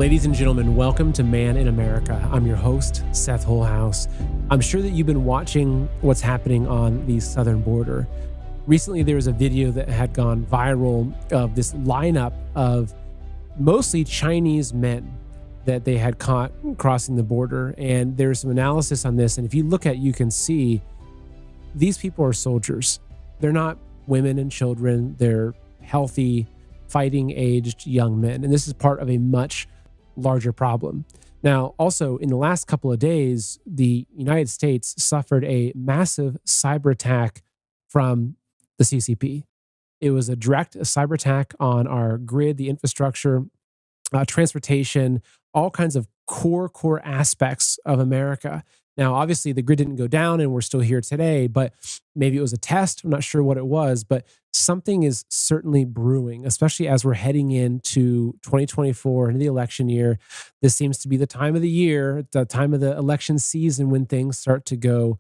Ladies and gentlemen, welcome to Man in America. I'm your host, Seth Holhouse. I'm sure that you've been watching what's happening on the southern border. Recently, there was a video that had gone viral of this lineup of mostly Chinese men that they had caught crossing the border. And there's some analysis on this. And if you look at, you can see these people are soldiers. They're not women and children. They're healthy, fighting-aged young men. And this is part of a much larger problem. Now, also in the last couple of days, the United States suffered a massive cyber attack from the CCP. It was a direct cyber attack on our grid, the infrastructure, transportation, all kinds of core aspects of America. Now, obviously, the grid didn't go down and we're still here today, but maybe it was a test. I'm not sure what it was, but something is certainly brewing, especially as we're heading into 2024, into the election year. This seems to be the time of the year, the time of the election season when things start to go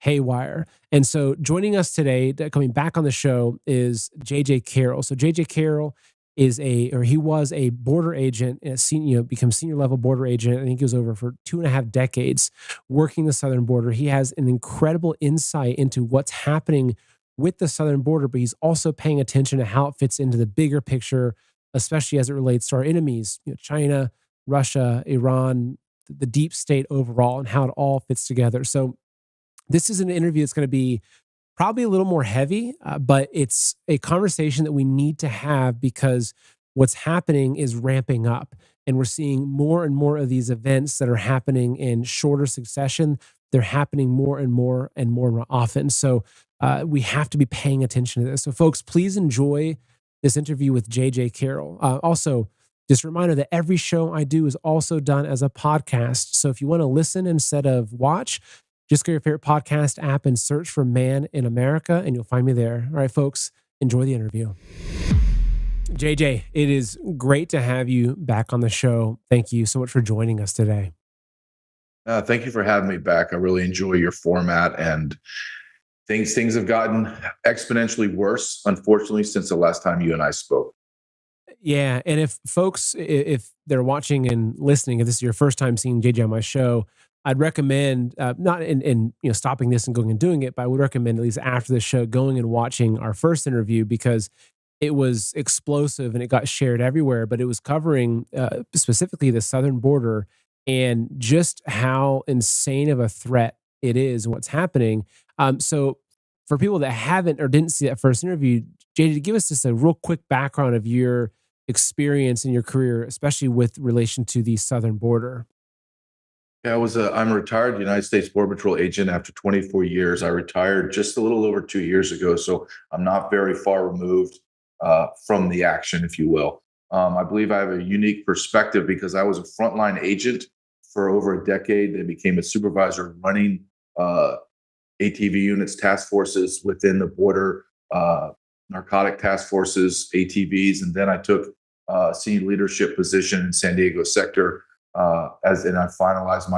haywire. And so joining us today, coming back on the show, is JJ Carrell. So JJ Carrell he was a border agent, become senior level border agent. I think he was over for 2.5 decades working the southern border. He has an incredible insight into what's happening with the southern border, but he's also paying attention to how it fits into the bigger picture, especially as it relates to our enemies, China, Russia, Iran, the deep state overall, and how it all fits together. So this is an interview that's going to be probably a little more heavy, but it's a conversation that we need to have because what's happening is ramping up. And we're seeing more and more of these events that are happening in shorter succession. They're happening more and more often. So we have to be paying attention to this. So folks, please enjoy this interview with JJ Carrell. Also, just a reminder that every show I do is also done as a podcast. So if you want to listen instead of watch, just go to your favorite podcast app and search for Man in America, and you'll find me there. All right, folks, enjoy the interview. JJ, it is great to have you back on the show. Thank you so much for joining us today. Thank you for having me back. I really enjoy your format, and things have gotten exponentially worse, unfortunately, since the last time you and I spoke. Yeah, and if folks, if they're watching and listening, if this is your first time seeing JJ on my show, I'd recommend not in stopping this and going and doing it, but I would recommend at least after the show going and watching our first interview because it was explosive and it got shared everywhere. But it was covering specifically the southern border and just how insane of a threat it is and what's happening. So for people that haven't or didn't see that first interview, JJ, give us just a real quick background of your experience in your career, especially with relation to the southern border. Yeah, I'm a retired United States Border Patrol agent after 24 years. I retired just a little over 2 years ago, so I'm not very far removed from the action, if you will. I believe I have a unique perspective because I was a frontline agent for over a decade. Then became a supervisor running ATV units, task forces within the border, narcotic task forces, ATVs, and then I took a senior leadership position in San Diego sector. And I finalized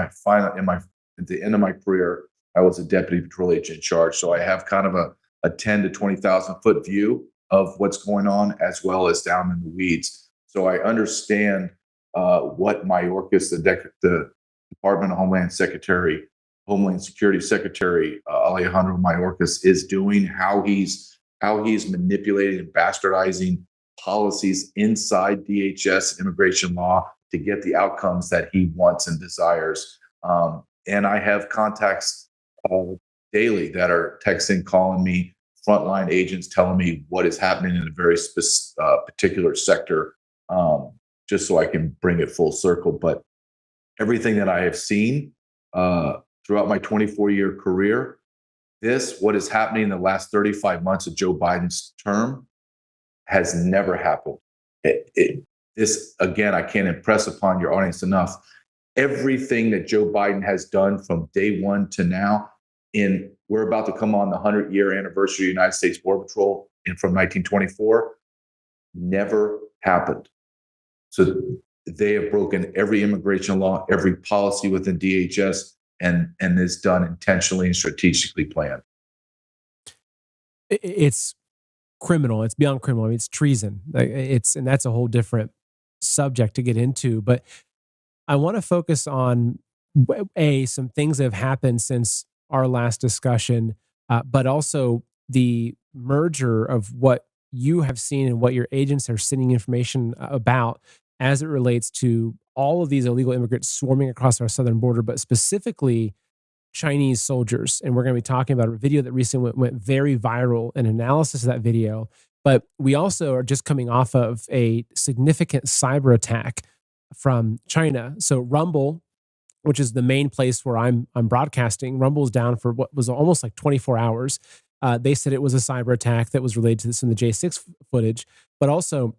at the end of my career, I was a deputy patrol agent in charge. So I have kind of a 10 to 20,000 foot view of what's going on, as well as down in the weeds. So I understand what Mayorkas, the Department of Homeland Security Secretary Alejandro Mayorkas is doing, how he's manipulating and bastardizing policies inside DHS immigration law to get the outcomes that he wants and desires. And I have contacts daily that are texting, calling me, frontline agents telling me what is happening in a very particular sector, just so I can bring it full circle. But everything that I have seen throughout my 24-year career, what is happening in the last 35 months of Joe Biden's term has never happened. This, again, I can't impress upon your audience enough. Everything that Joe Biden has done from day one to now, we're about to come on the 100-year anniversary of United States Border Patrol from 1924, never happened. So they have broken every immigration law, every policy within DHS, and is done intentionally and strategically planned. It's criminal. It's beyond criminal. I mean, it's treason. And that's a whole different subject to get into. But I want to focus on some things that have happened since our last discussion, but also the merger of what you have seen and what your agents are sending information about as it relates to all of these illegal immigrants swarming across our southern border, but specifically Chinese soldiers. And we're going to be talking about a video that recently went very viral, an analysis of that video. But we also are just coming off of a significant cyber attack from China. So Rumble, which is the main place where I'm broadcasting, Rumble's down for what was almost like 24 hours. They said it was a cyber attack that was related to this in the J6 footage, but also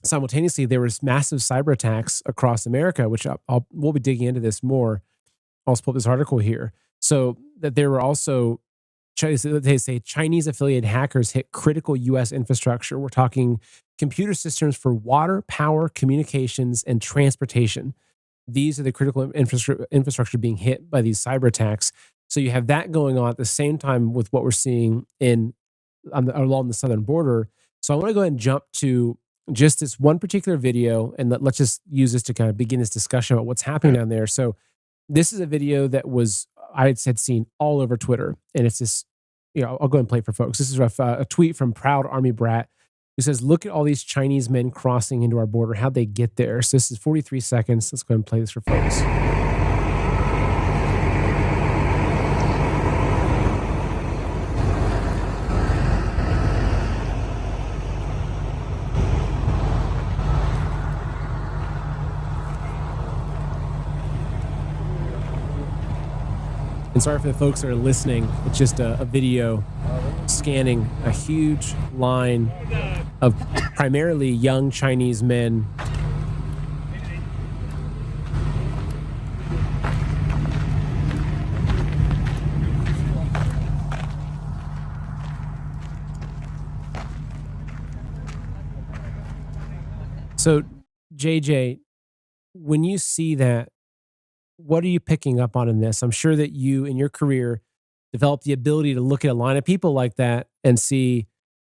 simultaneously there was massive cyber attacks across America, which we'll be digging into this more. I'll pull up this article here. So that there were also, they say Chinese affiliated hackers hit critical U.S. infrastructure. We're talking computer systems for water, power, communications, and transportation. These are the critical infrastructure being hit by these cyber attacks. So you have that going on at the same time with what we're seeing along the southern border. So I want to go ahead and jump to just this one particular video, and let's just use this to kind of begin this discussion about what's happening down there. So this is a video that I had seen all over Twitter, and it's this, I'll go ahead and play it for folks. This is a tweet from Proud Army Brat who says, "Look at all these Chinese men crossing into our border. How'd they get there?" So this is 43 seconds. Let's go ahead and play this for folks. And sorry for the folks that are listening. It's just a video scanning a huge line of primarily young Chinese men. So, JJ, when you see that, what are you picking up on in this? I'm sure that you, in your career, developed the ability to look at a line of people like that and see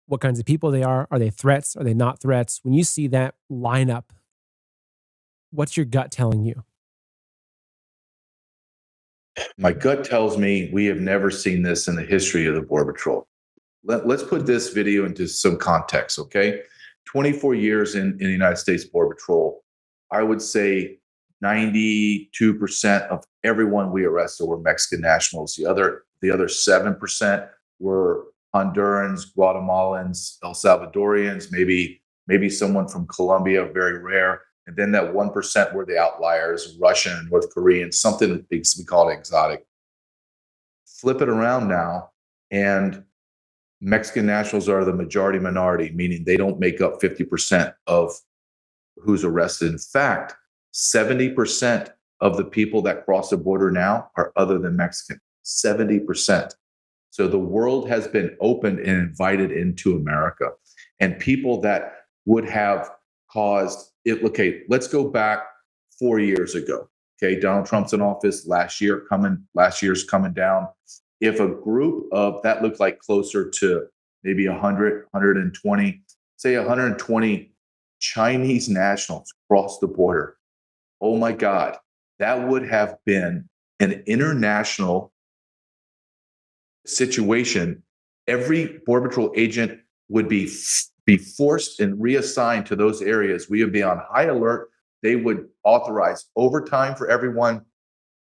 what kinds of people they are. Are they threats? Are they not threats? When you see that lineup, what's your gut telling you? My gut tells me we have never seen this in the history of the Border Patrol. Let's put this video into some context, okay? 24 years in the United States Border Patrol, I would say 92% of everyone we arrested were Mexican nationals. The other 7% were Hondurans, Guatemalans, El Salvadorians, maybe someone from Colombia, very rare. And then that 1% were the outliers, Russian, North Korean, something we call it exotic. Flip it around now, and Mexican nationals are the majority minority, meaning they don't make up 50% of who's arrested. In fact, 70% of the people that cross the border now are other than Mexican. 70%. So the world has been opened and invited into America. And people that would have caused it, okay, let's go back 4 years ago. Okay, Donald Trump's in office last year's coming down. If a group of that looked like closer to maybe 100, 120, say 120 Chinese nationals crossed the border, oh my God, that would have been an international situation. Every Border Patrol agent would be forced and reassigned to those areas. We would be on high alert. They would authorize overtime for everyone,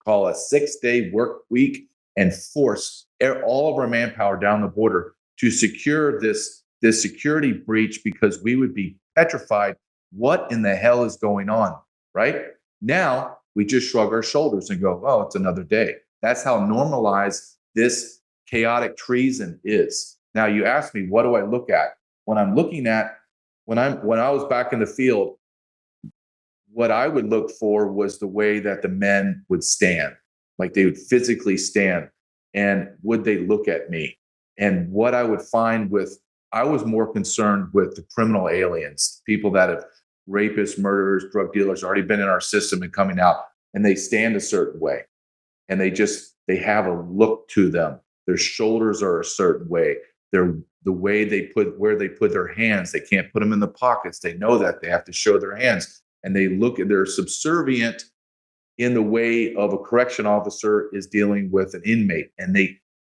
call a 6-day work week, and force all of our manpower down the border to secure this security breach, because we would be petrified. What in the hell is going on? Right now, we just shrug our shoulders and go, "Oh, it's another day." That's how normalized this chaotic treason is. Now, you ask me, what do I look at when I'm looking at when I was back in the field? What I would look for was the way that the men would stand, like they would physically stand, and would they look at me? And what I would find I was more concerned with the criminal aliens, people that have rapists, murderers, drug dealers, already been in our system and coming out, and they stand a certain way, and they have a look to them. Their shoulders are a certain way. The way where they put their hands, they can't put them in the pockets. They know that they have to show their hands, and they're subservient in the way of a correction officer is dealing with an inmate.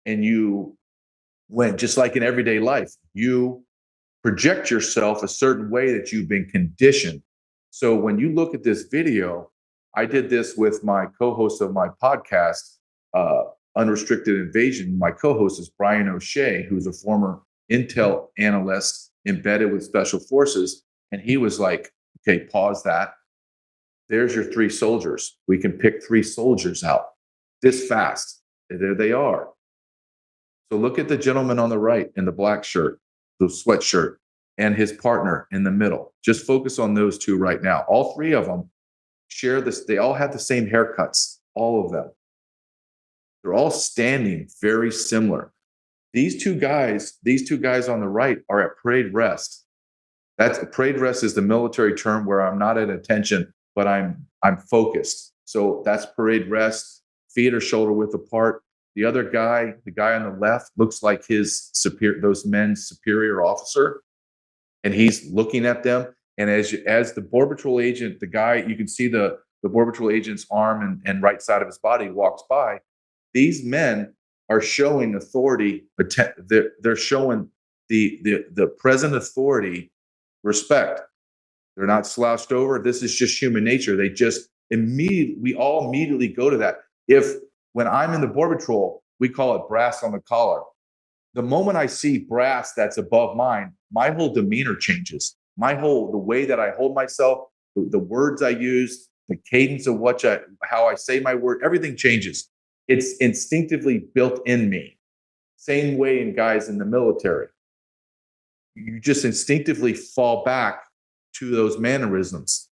And you went just like in everyday life, you project yourself a certain way that you've been conditioned. So when you look at this video, I did this with my co-host of my podcast, uh, Unrestricted Invasion. My co-host is Brian O'Shea, who's a former intel analyst embedded with special forces. And he was like, okay, pause that. There's your 3 soldiers. We can pick 3 soldiers out this fast. And there they are. So look at the gentleman on the right in the black shirt, the sweatshirt, and his partner in the middle. Just focus on those 2 right now. All 3 of them share this. They all have the same haircuts, all of them. They're all standing very similar. These two guys on the right are at parade rest. That's parade rest is the military term where I'm not at attention, but I'm focused. So that's parade rest. Feet are shoulder width apart. The other guy, the guy on the left, looks like those men's superior officer, and he's looking at them. And as the Border Patrol agent, the guy, you can see the Border Patrol agent's arm and right side of his body walks by. These men are showing authority. They're showing the present authority respect. They're not slouched over. This is just human nature. We all immediately go to that. When I'm in the Border Patrol, we call it brass on the collar. The moment I see brass that's above mine, my whole demeanor changes. The way that I hold myself, the words I use, the cadence of how I say my word, everything changes. It's instinctively built in me. Same way in guys in the military. You just instinctively fall back to those mannerisms.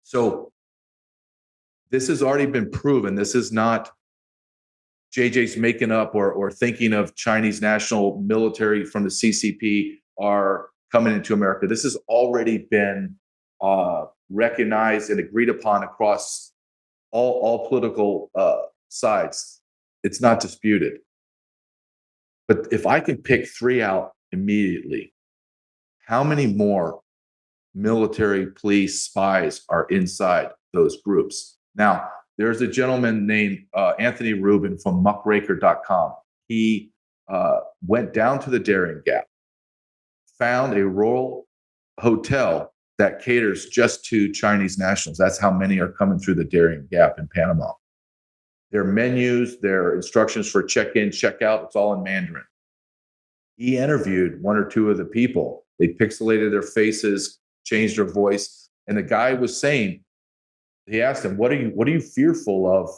So this has already been proven. This is not JJ's making up or thinking of Chinese national military from the CCP are coming into America. This has already been recognized and agreed upon across all political sides. It's not disputed. But if I can pick 3 out immediately, how many more military, police, spies are inside those groups? Now, there's a gentleman named Anthony Rubin from muckraker.com. He went down to the Darien Gap, found a rural hotel that caters just to Chinese nationals. That's how many are coming through the Darien Gap in Panama. Their menus, their instructions for check-in, check-out, it's all in Mandarin. He interviewed 1 or 2 of the people. They pixelated their faces, changed their voice, and the guy was saying, he asked him, what are you fearful of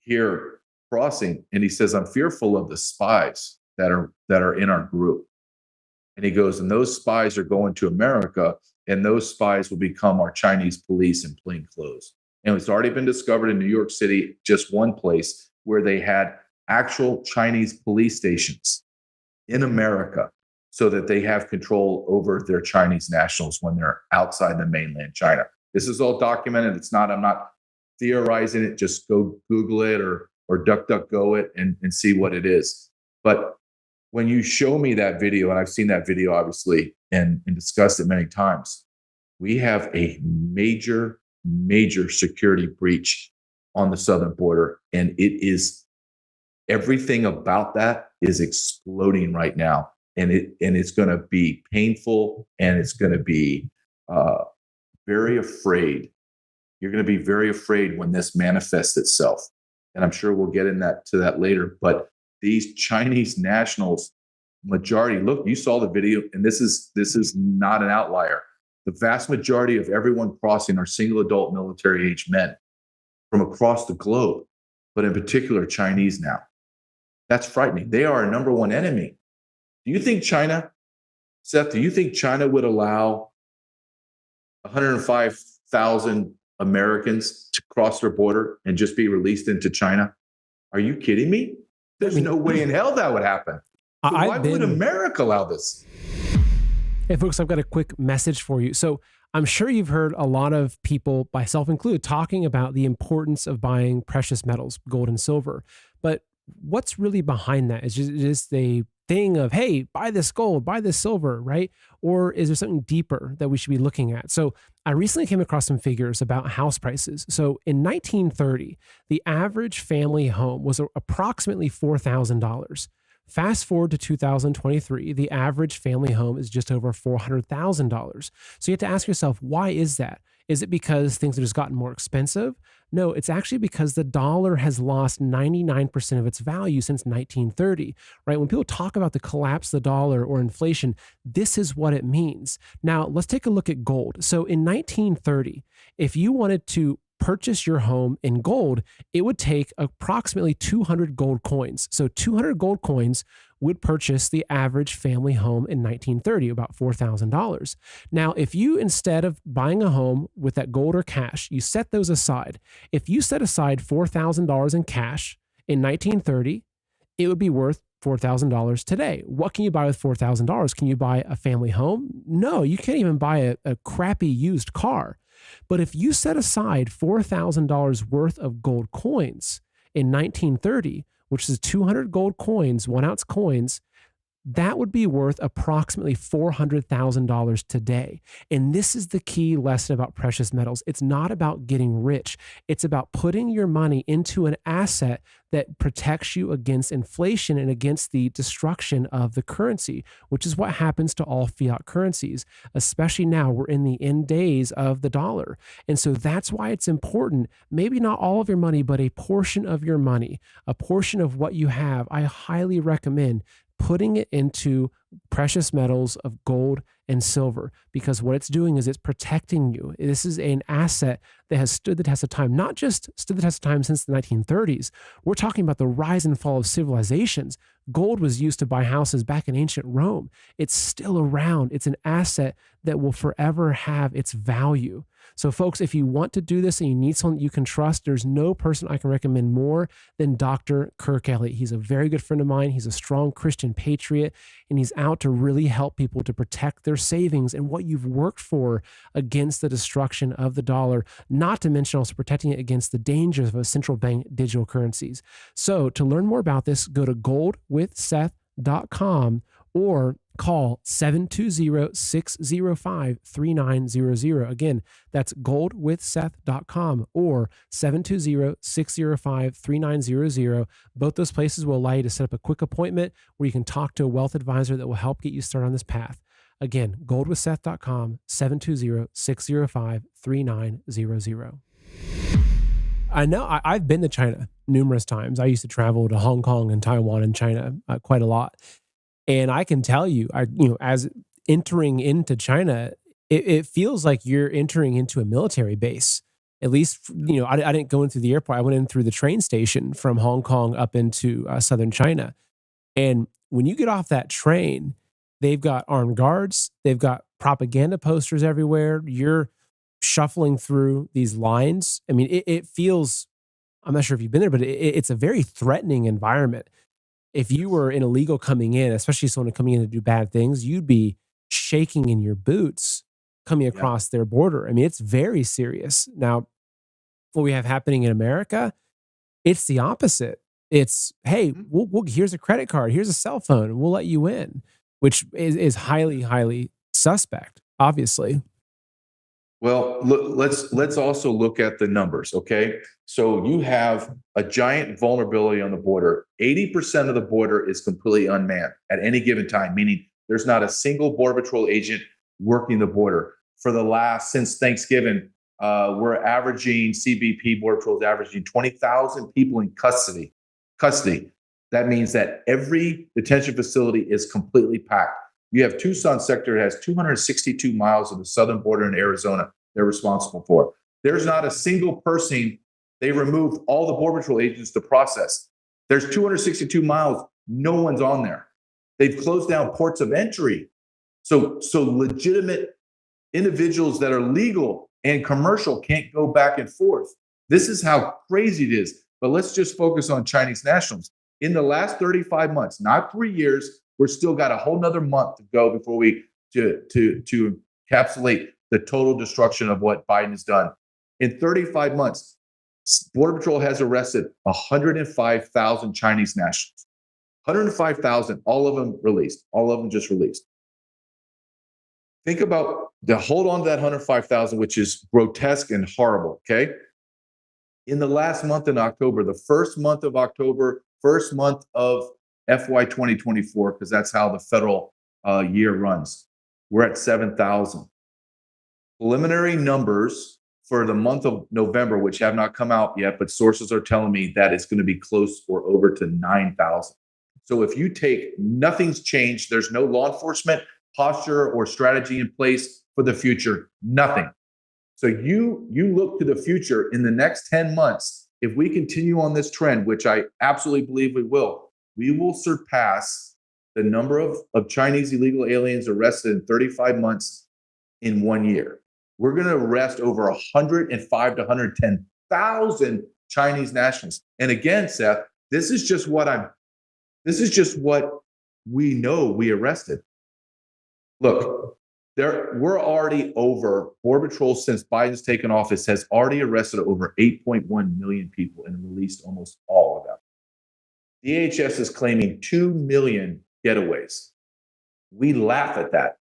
here crossing? And he says, I'm fearful of the spies that are in our group. And he goes, and those spies are going to America, and those spies will become our Chinese police in plain clothes. And it's already been discovered in New York City, just one place where they had actual Chinese police stations in America so that they have control over their Chinese nationals when they're outside the mainland China. This is all documented. I'm not theorizing it. Just go Google it or DuckDuckGo it and see what it is. But when you show me that video, and I've seen that video obviously and discussed it many times, we have a major security breach on the southern border. And everything about that is exploding right now. And it's going to be painful, and it's going to be very afraid. You're going to be very afraid when this manifests itself. And I'm sure we'll get to that later. But these Chinese nationals, majority, look, you saw the video, and this is not an outlier. The vast majority of everyone crossing are single adult military age men from across the globe, but in particular Chinese now. That's frightening. They are our number one enemy. Do you think China, Seth, would allow 105,000 Americans to cross their border and just be released into China? Are you kidding me? There's no way in hell that would happen. So why would America allow this? Hey, folks, I've got a quick message for you. So I'm sure you've heard a lot of people, myself included, talking about the importance of buying precious metals, gold and silver. But what's really behind that? Is it just they thing of, hey, buy this gold, buy this silver, right? Or is there something deeper that we should be looking at? So I recently came across some figures about house prices. So in 1930, the average family home was approximately $4,000. Fast forward to 2023, the average family home is just over $400,000. So you have to ask yourself, why is that? Is it because things have just gotten more expensive? No, it's actually because the dollar has lost 99% of its value since 1930, right? When people talk about the collapse of the dollar or inflation, this is what it means. Now, let's take a look at gold. So in 1930, if you wanted to purchase your home in gold, it would take approximately 200 gold coins. So 200 gold coins would purchase the average family home in 1930, about $4,000. Now, if you, instead of buying a home with that gold or cash, you set those aside. If you set aside $4,000 in cash in 1930, it would be worth $4,000 today. What can you buy with $4,000? Can you buy a family home? No, you can't even buy a crappy used car. But if you set aside $4,000 worth of gold coins in 1930, which is 200 gold coins, 1 ounce coins, that would be worth approximately $400,000 today. And this is the key lesson about precious metals. It's not about getting rich. It's about putting your money into an asset that protects you against inflation and against the destruction of the currency, which is what happens to all fiat currencies, especially now we're in the end days of the dollar. And so that's why it's important, maybe not all of your money, but a portion of your money, a portion of what you have, I highly recommend putting it into precious metals of gold and silver, because what it's doing is it's protecting you. This is an asset that has stood the test of time, not just stood the test of time since the 1930s. We're talking about the rise and fall of civilizations. Gold was used to buy houses back in ancient Rome. It's still around. It's an asset that will forever have its value. So folks, if you want to do this and you need someone that you can trust, there's no person I can recommend more than Dr. Kirk Elliott. He's a very good friend of mine. He's a strong Christian patriot, and he's out to really help people to protect their savings and what you've worked for against the destruction of the dollar, not to mention also protecting it against the dangers of central bank digital currencies. So to learn more about this, go to goldwithseth.com or call 720-605-3900. Again, that's goldwithseth.com or 720-605-3900. Both those places will allow you to set up a quick appointment where you can talk to a wealth advisor that will help get you started on this path. Again, goldwithseth.com, 720-605-3900. I know I've been to China numerous times. I used to travel to Hong Kong and Taiwan and China quite a lot. And I can tell you, as entering into China, it feels like you're entering into a military base. At least, I didn't go in through the airport. I went in through the train station from Hong Kong up into southern China. And when you get off that train, they've got armed guards. They've got propaganda posters everywhere. You're shuffling through these lines. I mean, it feels, I'm not sure if you've been there, but it's a very threatening environment. If you were an illegal coming in, especially someone coming in to do bad things, you'd be shaking in your boots coming across their border. I mean, it's very serious. Now, what we have happening in America, it's the opposite. It's, hey, here's a credit card, here's a cell phone, we'll let you in, which is highly, highly suspect, obviously. Well, let's also look at the numbers, okay? So you have a giant vulnerability on the border. 80% of the border is completely unmanned at any given time, meaning there's not a single Border Patrol agent working the border. Since Thanksgiving, we're averaging, CBP Border Patrol is averaging 20,000 people in custody. That means that every detention facility is completely packed. You have Tucson sector that has 262 miles of the southern border in Arizona they're responsible for. There's not a single person. They removed all the Border Patrol agents to process. There's 262 miles. No one's on there. They've closed down ports of entry. So legitimate individuals that are legal and commercial can't go back and forth. This is how crazy it is. But let's just focus on Chinese nationals. In the last 35 months, not 3 years, we're still got a whole nother month to go before we to encapsulate the total destruction of what Biden has done. In 35 months, Border Patrol has arrested 105,000 Chinese nationals. 105,000, all of them released. All of them just released. Think about hold on to that 105,000, which is grotesque and horrible, okay? In the last month in October, the first month of October, first month of FY 2024, because that's how the federal year runs, we're at 7,000. Preliminary numbers for the month of November, which have not come out yet, but sources are telling me that it's going to be close or over to 9,000. So if you take, nothing's changed, there's no law enforcement posture or strategy in place for the future, nothing. So you look to the future in the next 10 months, if we continue on this trend, which I absolutely believe we will surpass the number of Chinese illegal aliens arrested in 35 months in 1 year. We're going to arrest over 105 to 110,000 Chinese nationals. And again, Seth, this is just what we know we arrested. Look, we're already over, Border Patrol since Biden's taken office has already arrested over 8.1 million people and released almost all of them. DHS is claiming 2 million getaways. We laugh at that.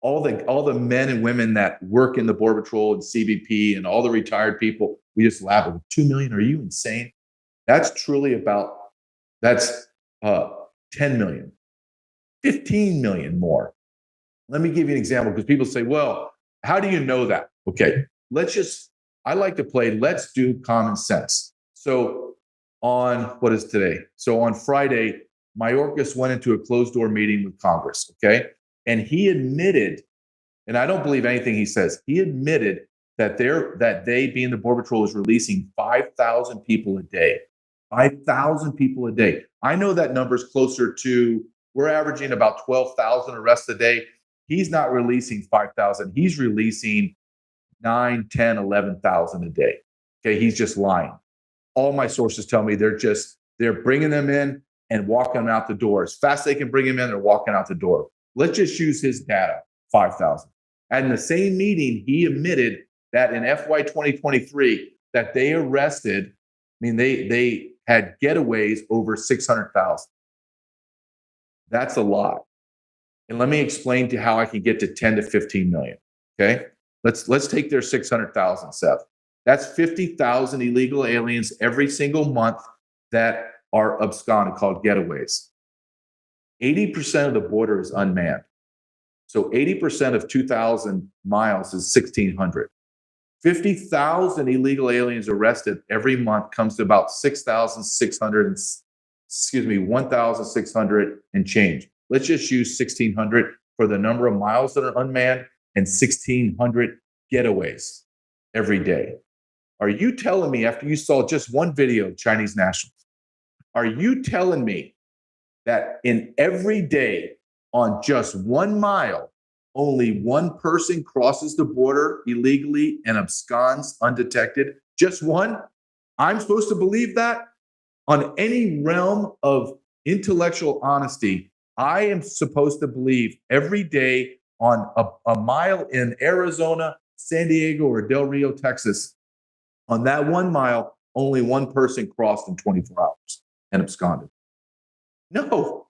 All the men and women that work in the Border Patrol and CBP and all the retired people, we just laugh at 2 million. Are you insane? That's truly that's 10 million, 15 million more. Let me give you an example, because people say, well, how do you know that? Okay, I like to play, let's do common sense. So what is today? So on Friday, Mayorkas went into a closed door meeting with Congress, okay? And he admitted, and I don't believe anything he says, he admitted that they, being the Border Patrol, is releasing 5,000 people a day. 5,000 people a day. I know that number's closer to, we're averaging about 12,000 arrests a day. He's not releasing 5,000. He's releasing 9, 10, 11,000 a day. Okay, he's just lying. All my sources tell me they're bringing them in and walking them out the door. As fast as they can bring them in, they're walking out the door. Let's just use his data, 5,000. And in the same meeting, he admitted that in FY 2023, that they arrested, they had getaways over 600,000. That's a lot. And let me explain to how I can get to 10 to 15 million. Okay. Let's take their 600,000, Seth. That's 50,000 illegal aliens every single month that are absconded, called getaways. 80% of the border is unmanned. So 80% of 2,000 miles is 1,600. 50,000 illegal aliens arrested every month comes to about 1,600 and change. Let's just use 1,600 for the number of miles that are unmanned and 1,600 getaways every day. Are you telling me, after you saw just one video of Chinese nationals, are you telling me that in every day on just 1 mile, only one person crosses the border illegally and absconds undetected? Just one? I'm supposed to believe that? On any realm of intellectual honesty, I am supposed to believe every day on a mile in Arizona, San Diego, or Del Rio, Texas, on that 1 mile, only one person crossed in 24 hours and absconded. No.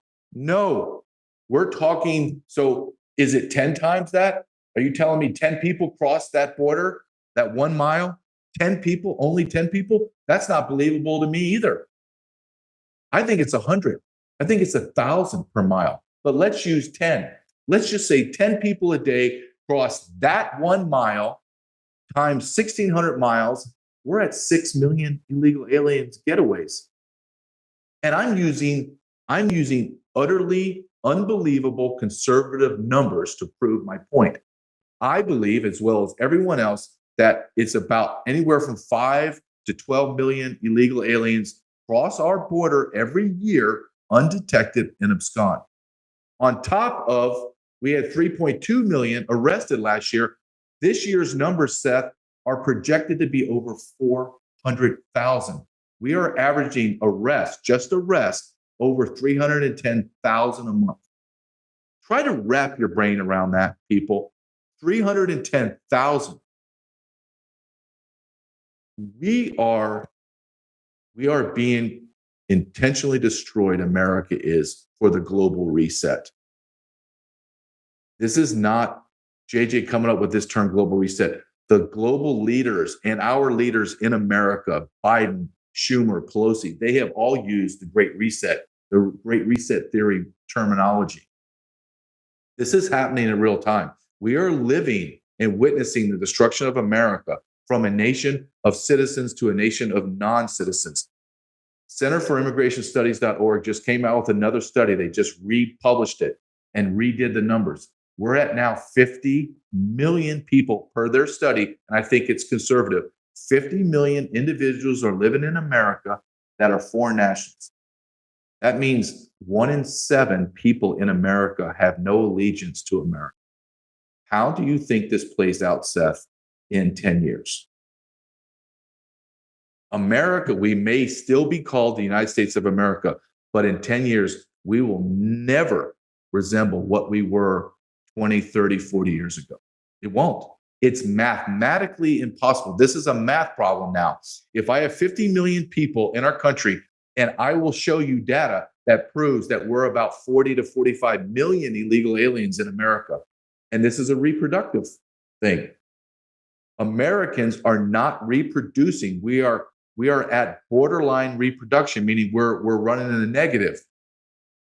We're talking, so is it 10 times that? Are you telling me 10 people crossed that border, that 1 mile? 10 people, only 10 people? That's not believable to me either. I think it's 100. I think it's 1,000 per mile. But let's use 10. Let's just say 10 people a day cross that 1 mile times 1,600 miles. We're at 6 million illegal aliens getaways. And I'm using utterly unbelievable conservative numbers to prove my point. I believe, as well as everyone else, that it's about anywhere from 5 to 12 million illegal aliens cross our border every year undetected and abscond. On top of, we had 3.2 million arrested last year. This year's numbers, Seth, are projected to be over 400,000. We are averaging just arrests, over 310,000 a month. Try to wrap your brain around that, people. 310,000. We are being intentionally destroyed America is for the global reset. This is not JJ coming up with this term global reset. The global leaders and our leaders in America, Biden, Schumer, Pelosi, they have all used the Great Reset theory terminology. This is happening in real time. We are living and witnessing the destruction of America from a nation of citizens to a nation of non-citizens. Center for Immigration Studies.org just came out with another study. They just republished it and redid the numbers. We're at now 50 million people per their study, and I think it's conservative. 50 million individuals are living in America that are foreign nationals. That means 1 in 7 people in America have no allegiance to America. How do you think this plays out, Seth, in 10 years? America, we may still be called the United States of America, but in 10 years, we will never resemble what we were 20, 30, 40 years ago. It won't. It's mathematically impossible. This is a math problem now. If I have 50 million people in our country, and I will show you data that proves that we're about 40 to 45 million illegal aliens in America. And this is a reproductive thing. Americans are not reproducing. We are at borderline reproduction, meaning we're running in the negative.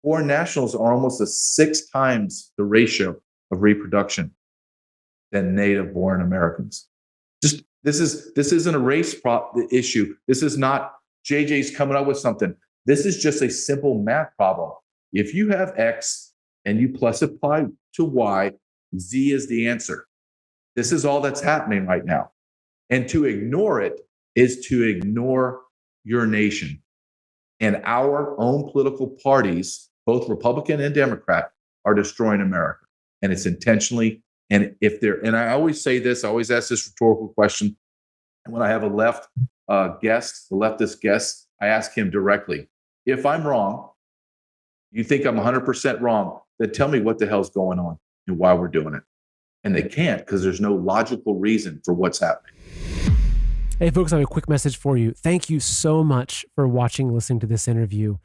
Foreign nationals are almost 6 times the ratio of reproduction than native-born Americans. Just this isn't a race issue. This is not JJ's coming up with something. This is just a simple math problem. If you have X and you plus apply to Y, Z is the answer. This is all that's happening right now. And to ignore it is to ignore your nation. And our own political parties, both Republican and Democrat, are destroying America. And it's intentionally. And I always say this, I always ask this rhetorical question. And when I have a leftist guest, I ask him directly, if I'm wrong, you think I'm 100% wrong, then tell me what the hell's going on and why we're doing it. And they can't, because there's no logical reason for what's happening. Hey, folks, I have a quick message for you. Thank you so much for watching and listening to this interview.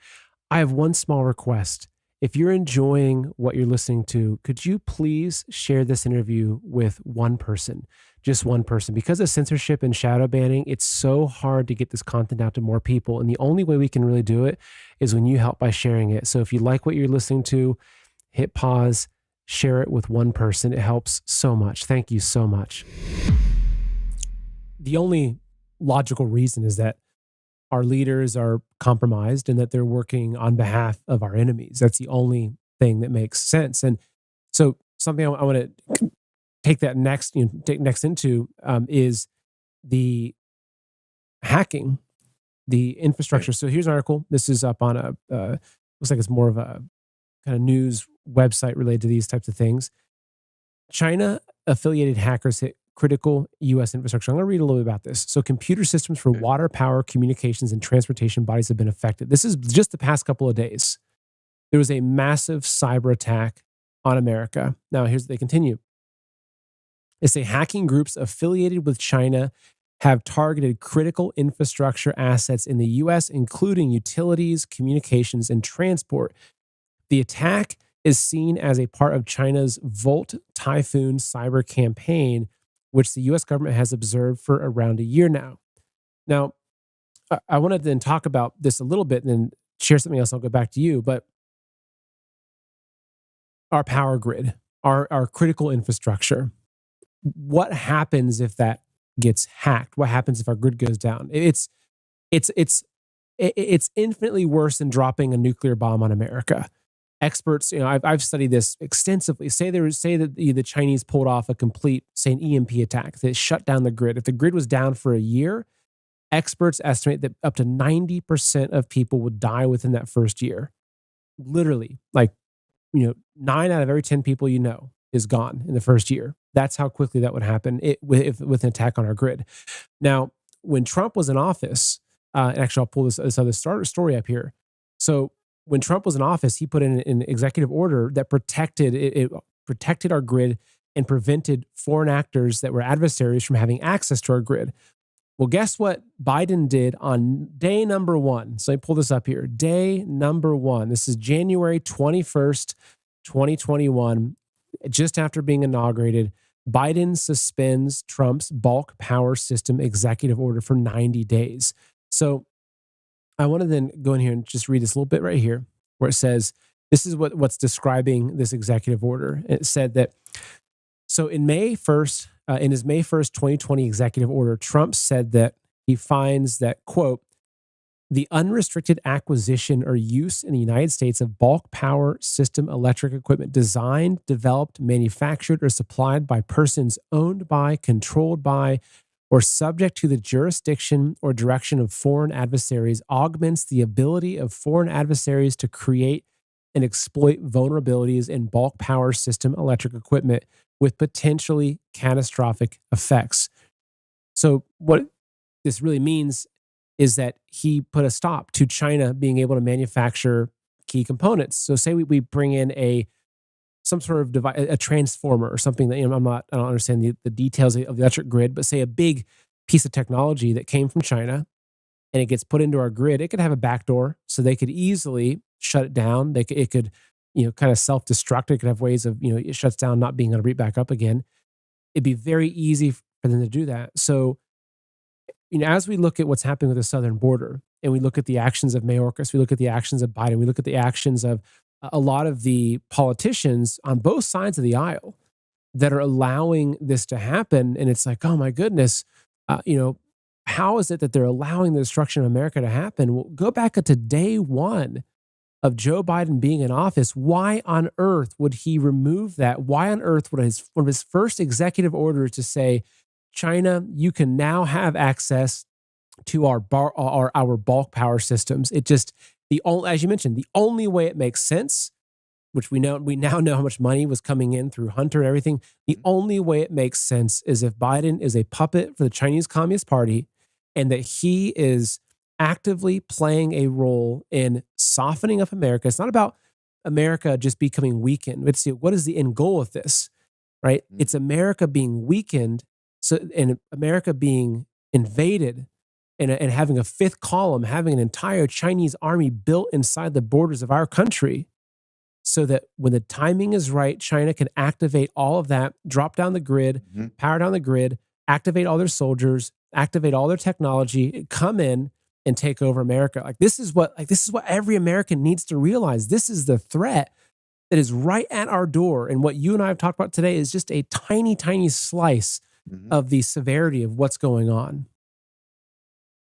I have one small request. If you're enjoying what you're listening to, could you please share this interview with one person, just one person? Because of censorship and shadow banning, it's so hard to get this content out to more people. And the only way we can really do it is when you help by sharing it. So if you like what you're listening to, hit pause, share it with one person. It helps so much. Thank you so much. The only logical reason is that our leaders are compromised and that they're working on behalf of our enemies. That's the only thing that makes sense. And so something I want to take next into is the hacking, the infrastructure. So here's an article. This is up on looks like it's more of a kind of news website related to these types of things. China affiliated hackers hit critical U.S. infrastructure. I'm going to read a little bit about this. So computer systems for water, power, communications, and transportation bodies have been affected. This is just the past couple of days. There was a massive cyber attack on America. Now, they continue. They say hacking groups affiliated with China have targeted critical infrastructure assets in the U.S., including utilities, communications, and transport. The attack is seen as a part of China's Volt Typhoon cyber campaign, which the U.S. government has observed for around a year now. Now, I wanted to then talk about this a little bit and then share something else. I'll go back to you. But our power grid, our critical infrastructure, what happens if that gets hacked? What happens if our grid goes down? It's infinitely worse than dropping a nuclear bomb on America. Experts, I've studied this extensively. Say that the Chinese pulled off a complete, say, an EMP attack that shut down the grid. If the grid was down for a year, experts estimate that up to 90% of people would die within that first year. Literally, 9 out of every 10 people is gone in the first year. That's how quickly that would happen with an attack on our grid. Now, when Trump was in office, and actually I'll pull this other story up here. So when Trump was in office, he put in an executive order that protected our grid and prevented foreign actors that were adversaries from having access to our grid. Well, guess what Biden did on day number one? So let me pull this up here. Day number one. This is January 21st, 2021. Just after being inaugurated, Biden suspends Trump's bulk power system executive order for 90 days. So I want to then go in here and just read this little bit right here where it says, this is what's describing this executive order. It said that, so in in his May 1st, 2020 executive order, Trump said that he finds that, quote, the unrestricted acquisition or use in the United States of bulk power system electric equipment designed, developed, manufactured, or supplied by persons owned by, controlled by, or subject to the jurisdiction or direction of foreign adversaries augments the ability of foreign adversaries to create and exploit vulnerabilities in bulk power system electric equipment with potentially catastrophic effects. So what this really means is that he put a stop to China being able to manufacture key components. So say we bring in some sort of device, a transformer or something that, I don't understand the details of the electric grid, but say a big piece of technology that came from China and it gets put into our grid. It could have a backdoor so they could easily shut it down. It could, kind of self-destruct. It could have ways of, it shuts down, not being able to read back up again. It'd be very easy for them to do that. So, as we look at what's happening with the southern border and we look at the actions of Mayorkas, we look at the actions of Biden, we look at the actions of a lot of the politicians on both sides of the aisle that are allowing this to happen. And it's like, oh my goodness, how is it that they're allowing the destruction of America to happen? Well, go back to day one of Joe Biden being in office. Why on earth would he remove that? Why on earth would one of his first executive orders to say, China, you can now have access to our bulk power systems? It just, as you mentioned, the only way it makes sense, which we now know how much money was coming in through Hunter and everything. The only way it makes sense is if Biden is a puppet for the Chinese Communist Party and that he is actively playing a role in softening up America. It's not about America just becoming weakened. Let's see, what is the end goal of this, right? It's America being weakened, and America being invaded and having a fifth column, having an entire Chinese army built inside the borders of our country so that when the timing is right, China can activate all of that, drop down the grid, power down the grid, activate all their soldiers, activate all their technology, come in and take over America. This is what every American needs to realize. This is the threat that is right at our door. And what you and I have talked about today is just a tiny, tiny slice of the severity of what's going on.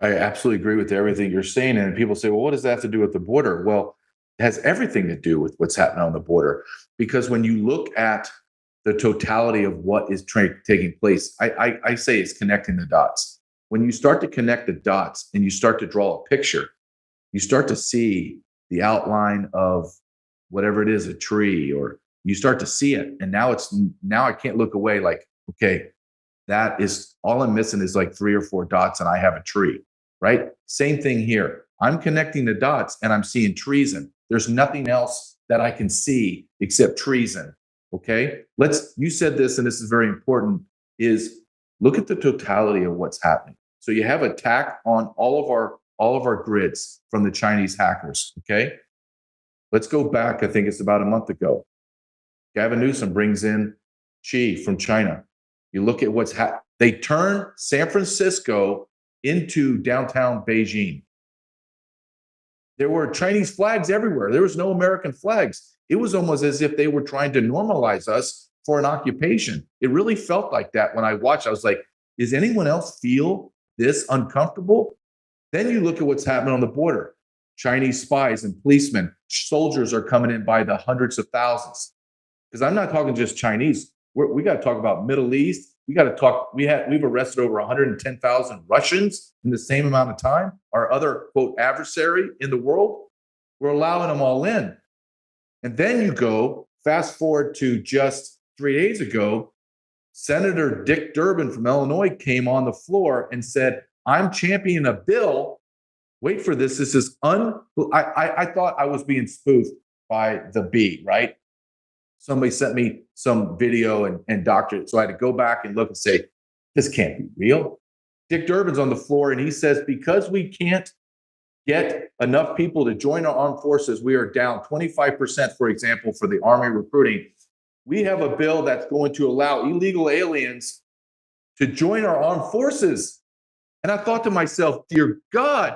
I absolutely agree with everything you're saying. And people say, well, what does that have to do with the border? Well, it has everything to do with what's happening on the border. Because when you look at the totality of what is taking place, I say it's connecting the dots. When you start to connect the dots and you start to draw a picture, you start to see the outline of whatever it is, a tree, or you start to see it. And now I can't look away like, okay, that is all I'm missing is like 3 or 4 dots and I have a tree, right? Same thing here. I'm connecting the dots and I'm seeing treason. There's nothing else that I can see except treason. Okay. You said this, and this is very important, is look at the totality of what's happening. So you have attack on all of our grids from the Chinese hackers. Okay. Let's go back. I think it's about a month ago. Gavin Newsom brings in Xi from China. You look at what's happened. They turned San Francisco into downtown Beijing. There were Chinese flags everywhere. There was no American flags. It was almost as if they were trying to normalize us for an occupation. It really felt like that when I watched. I was like, does anyone else feel this uncomfortable? Then you look at what's happening on the border. Chinese spies and policemen, soldiers are coming in by the hundreds of thousands. Because I'm not talking just Chinese. We got to talk about Middle East. We got to talk. We've arrested over 110,000 Russians in the same amount of time. Our other, quote, adversary in the world, we're allowing them all in. And then you go fast forward to just 3 days ago, Senator Dick Durbin from Illinois came on the floor and said, I'm championing a bill. Wait for this. This is I thought I was being spoofed by the B, right? Somebody sent me some video and doctored. So I had to go back and look and say, this can't be real. Dick Durbin's on the floor, and he says, because we can't get enough people to join our armed forces, we are down 25%, for example, for the Army recruiting. We have a bill that's going to allow illegal aliens to join our armed forces. And I thought to myself, dear God,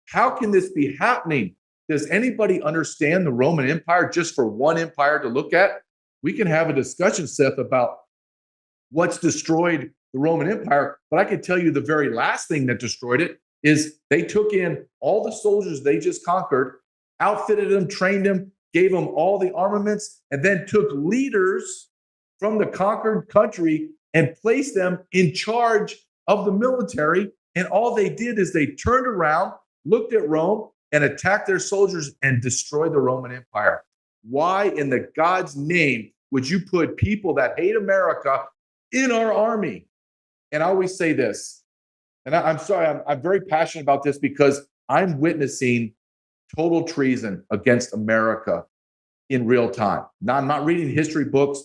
how can this be happening? Does anybody understand the Roman Empire just for one empire to look at? We can have a discussion, Seth, about what's destroyed the Roman Empire, but I can tell you the very last thing that destroyed it is they took in all the soldiers they just conquered, outfitted them, trained them, gave them all the armaments, and then took leaders from the conquered country and placed them in charge of the military. And all they did is they turned around, looked at Rome, and attacked their soldiers and destroyed the Roman Empire. Why in the God's name would you put people that hate America in our army? And I always say this, and I'm sorry, I'm very passionate about this because I'm witnessing total treason against America in real time. Now, I'm not reading history books.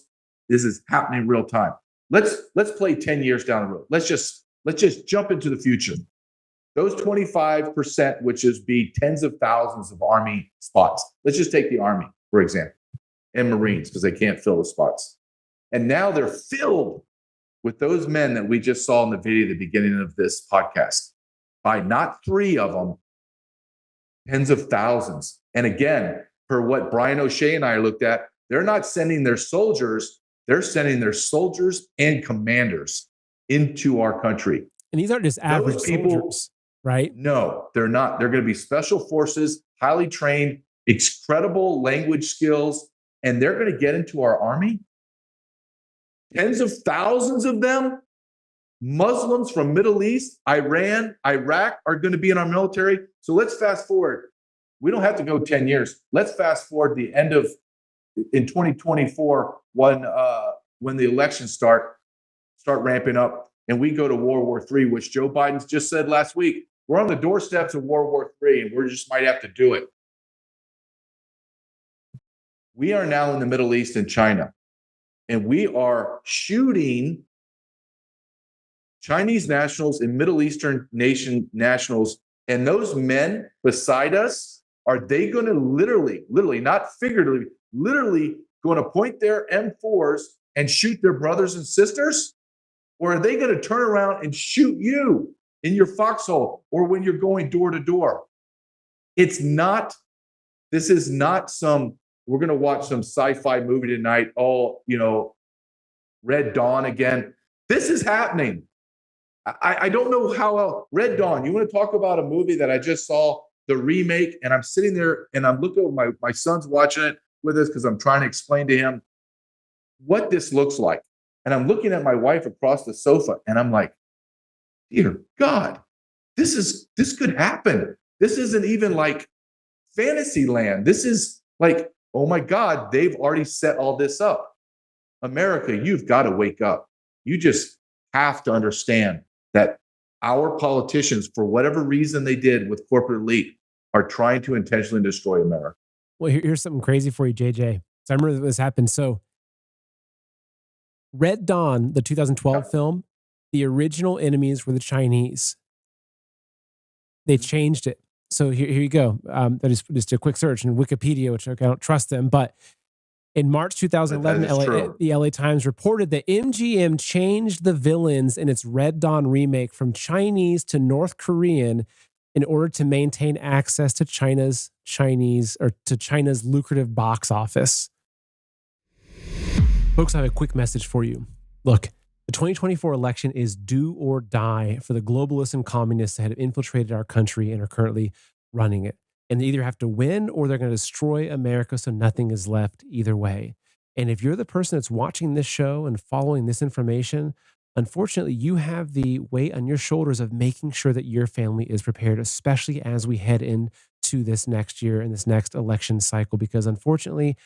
This is happening in real time. Let's play 10 years down the road. Let's just jump into the future. Those 25%, which is be tens of thousands of Army spots. Let's just take the Army, for example, and Marines, because they can't fill the spots. And now they're filled with those men that we just saw in the video at the beginning of this podcast. By not 3 of them, tens of thousands. And again, per what Brian O'Shea and I looked at, they're not sending their soldiers, they're sending their soldiers and commanders into our country. And these aren't just average soldiers, right? No, they're not. They're going to be special forces, highly trained, incredible language skills, and they're going to get into our army. Tens of thousands of them, Muslims from Middle East, Iran, Iraq, are going to be in our military. So let's fast forward. We don't have to go 10 years. Let's fast forward the end of in 2024 when the elections start ramping up and we go to World War III, which Joe Biden just said last week. We're on the doorsteps of World War III, and we just might have to do it. We are now in the Middle East and China, and we are shooting Chinese nationals and Middle Eastern nation nationals. And those men beside us, are they going to literally, not figuratively, literally going to point their M4s and shoot their brothers and sisters? Or are they going to turn around and shoot you in your foxhole or when you're going door to door? This is not we're going to watch some sci-fi movie tonight, Red Dawn again. This is happening. I don't know how else. Red Dawn, you want to talk about a movie that I just saw, the remake, and I'm sitting there and I'm looking at my son's watching it with us because I'm trying to explain to him what this looks like. And I'm looking at my wife across the sofa and I'm like, dear God, this could happen. This isn't even like fantasy land. This is like, oh my God, they've already set all this up. America, you've got to wake up. You just have to understand that our politicians, for whatever reason they did with corporate elite, are trying to intentionally destroy America. Well, here's something crazy for you, JJ. So I remember this happened. So Red Dawn, the 2012 film, the original enemies were the Chinese. They changed it. So here you go. That is just a quick search in Wikipedia, which I don't trust them. But in March 2011, the LA Times reported that MGM changed the villains in its Red Dawn remake from Chinese to North Korean in order to maintain access to China's lucrative box office. Folks, I have a quick message for you. Look, the 2024 election is do or die for the globalists and communists that have infiltrated our country and are currently running it. And they either have to win or they're going to destroy America so nothing is left either way. And if you're the person that's watching this show and following this information, unfortunately, you have the weight on your shoulders of making sure that your family is prepared, especially as we head into this next year and this next election cycle, because unfortunately,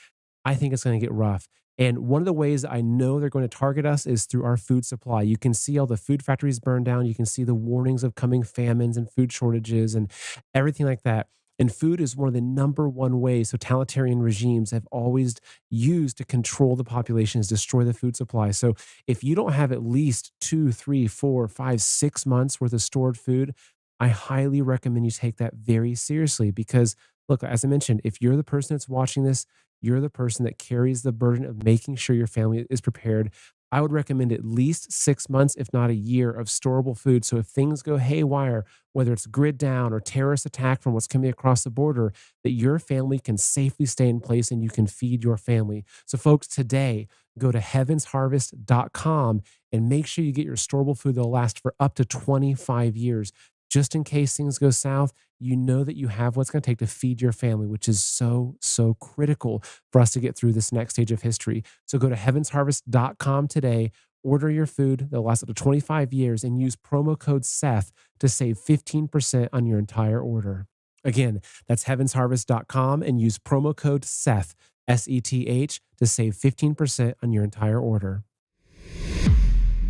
I think it's going to get rough. And one of the ways I know they're going to target us is through our food supply. You can see all the food factories burned down. You can see the warnings of coming famines and food shortages and everything like that. And food is one of the number one ways totalitarian regimes have always used to control the population, is destroy the food supply. So if you don't have at least 2, 3, 4, 5, 6 months worth of stored food, I highly recommend you take that very seriously because, look, as I mentioned, if you're the person that's watching this, you're the person that carries the burden of making sure your family is prepared. I would recommend at least 6 months, if not a year, of storable food. So if things go haywire, whether it's grid down or terrorist attack from what's coming across the border, that your family can safely stay in place and you can feed your family. So, folks, today, go to heavensharvest.com and make sure you get your storable food that'll last for up to 25 years. Just in case things go south, you know that you have what's going to take to feed your family, which is so, so critical for us to get through this next stage of history. So go to heavensharvest.com today, order your food that'll last up to 25 years, and use promo code Seth to save 15% on your entire order. Again, that's heavensharvest.com and use promo code Seth, SETH, to save 15% on your entire order.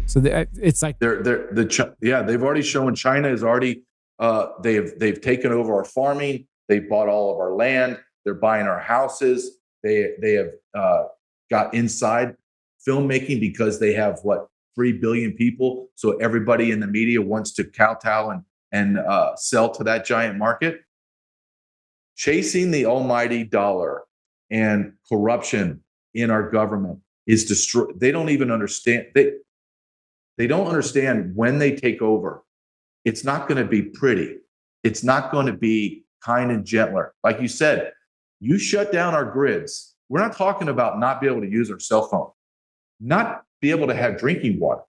So it's like they've already shown China is already they've taken over our farming. They bought all of our land. They're buying our houses. They have got inside filmmaking because they have 3 billion people. So everybody in the media wants to kowtow and sell to that giant market. Chasing the almighty dollar and corruption in our government is destroy. They don't even understand. They don't understand when they take over, it's not going to be pretty. It's not going to be kind and gentler. Like you said, you shut down our grids. We're not talking about not be able to use our cell phone, not be able to have drinking water,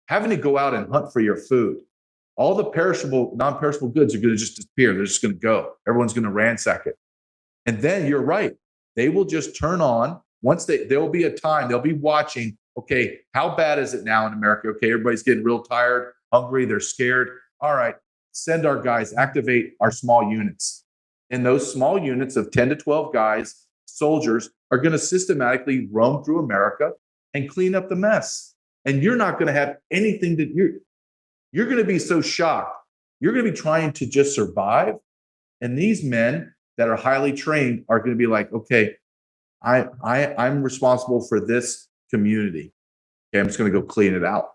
having to go out and hunt for your food. All the perishable, non-perishable goods are going to just disappear. They're just going to go. Everyone's going to ransack it. And then you're right. They will just turn on once there will be a time they'll be watching. Okay, how bad is it now in America? Okay, everybody's getting real tired, hungry, they're scared. All right, send our guys, activate our small units. And those small units of 10 to 12 guys, soldiers, are going to systematically roam through America and clean up the mess. And you're not going to have anything that you're going to be so shocked. You're going to be trying to just survive. And these men that are highly trained are going to be like, okay, I'm responsible for this community. Okay, I'm just going to go clean it out.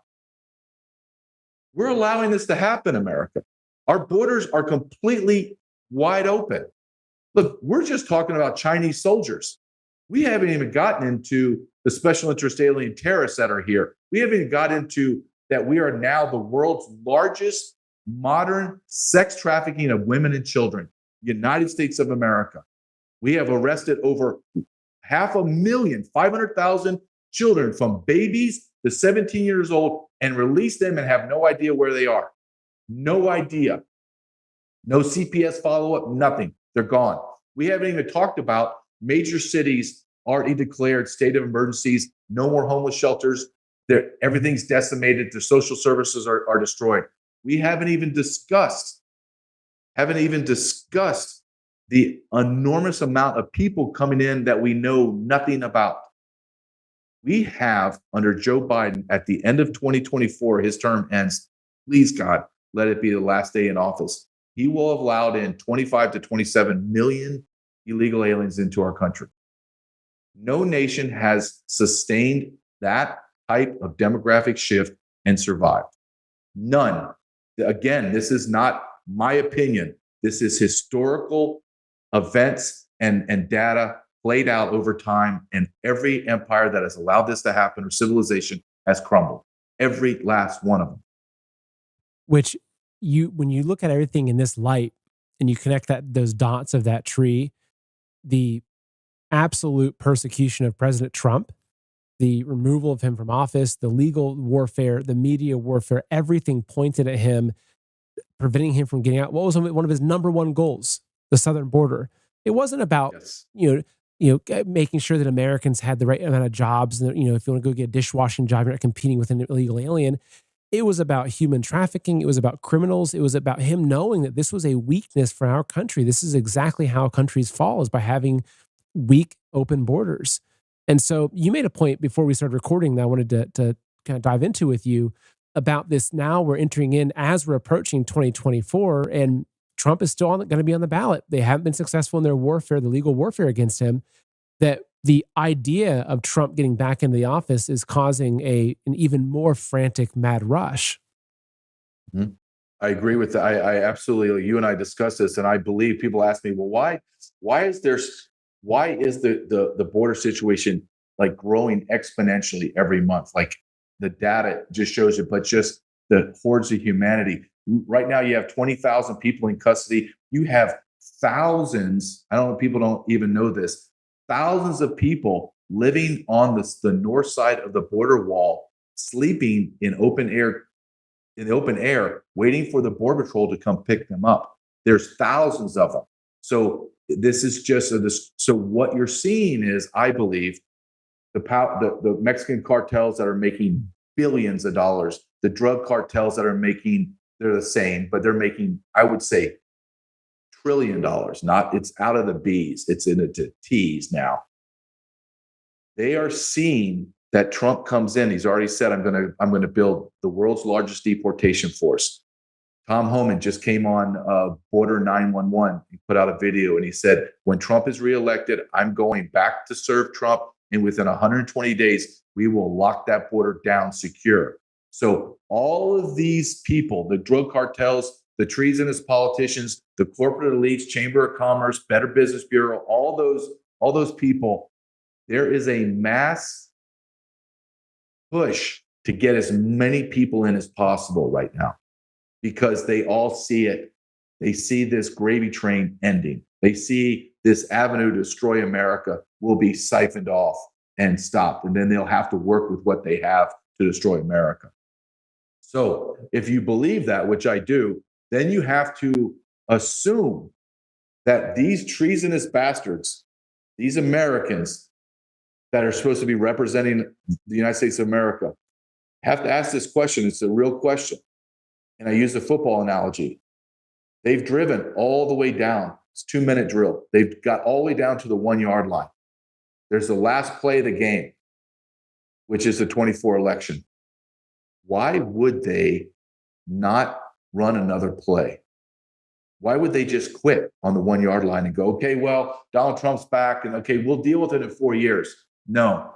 We're allowing this to happen, America. Our borders are completely wide open. Look, we're just talking about Chinese soldiers. We haven't even gotten into the special interest alien terrorists that are here. We haven't even got into that we are now the world's largest modern sex trafficking of women and children, United States of America. We have arrested over 500,000 children from babies to 17 years old and released them and have no idea where they are. No idea. No CPS follow-up, nothing. They're gone. We haven't even talked about major cities already declared state of emergencies, no more homeless shelters. Everything's decimated. The social services are destroyed. We haven't even discussed the enormous amount of people coming in that we know nothing about. We have, under Joe Biden, at the end of 2024, his term ends. Please, God, let it be the last day in office. He will have allowed in 25 to 27 million illegal aliens into our country. No nation has sustained that type of demographic shift and survived. None. Again, this is not my opinion. This is historical events and data played out over time, and every empire that has allowed this to happen or civilization has crumbled. Every last one of them. Which when you look at everything in this light and you connect those dots of that tree, the absolute persecution of President Trump, the removal of him from office, the legal warfare, the media warfare, everything pointed at him, preventing him from getting out. What was one of his number one goals? The southern border. It wasn't about making sure that Americans had the right amount of jobs. And, if you want to go get a dishwashing job, you're not competing with an illegal alien. It was about human trafficking. It was about criminals. It was about him knowing that this was a weakness for our country. This is exactly how countries fall, is by having weak, open borders. And so you made a point before we started recording that I wanted to kind of dive into with you about this. Now we're entering in, as we're approaching 2024, and Trump is still going to be on the ballot. They haven't been successful in their warfare, the legal warfare against him. That the idea of Trump getting back into the office is causing an even more frantic mad rush. Mhm. I agree with that. I absolutely, you and I discussed this, and I believe people ask me, well, why is there, why is the border situation like growing exponentially every month? Like the data just shows it, but just the hordes of humanity. Right now, you have 20,000 people in custody. You have thousands. I don't know. People don't even know this. Thousands of people living on the north side of the border wall, sleeping in the open air, waiting for the border patrol to come pick them up. There's thousands of them. So this is just this. So what you're seeing is, I believe, the Mexican cartels that are making billions of dollars, the drug cartels that are making, they're the same, but they're making, I would say, $1 trillion. Not, it's out of the B's, it's into T's now. They are seeing that Trump comes in. He's already said, I'm going to build the world's largest deportation force. Tom Homan just came on Border 911. He put out a video and he said, when Trump is reelected, I'm going back to serve Trump. And within 120 days, we will lock that border down secure. So all of these people, the drug cartels, the treasonous politicians, the corporate elites, Chamber of Commerce, Better Business Bureau, all those people, there is a mass push to get as many people in as possible right now, because they all see it. They see this gravy train ending. They see this avenue to destroy America will be siphoned off and stopped. And then they'll have to work with what they have to destroy America. So if you believe that, which I do, then you have to assume that these treasonous bastards, these Americans that are supposed to be representing the United States of America, have to ask this question. It's a real question. And I use the football analogy. They've driven all the way down. It's a 2-minute drill. They've got all the way down to the 1-yard line. There's the last play of the game, which is the 24 election. Why would they not run another play? Why would they just quit on the 1-yard line and go, okay, well, Donald Trump's back and okay, we'll deal with it in 4 years? No,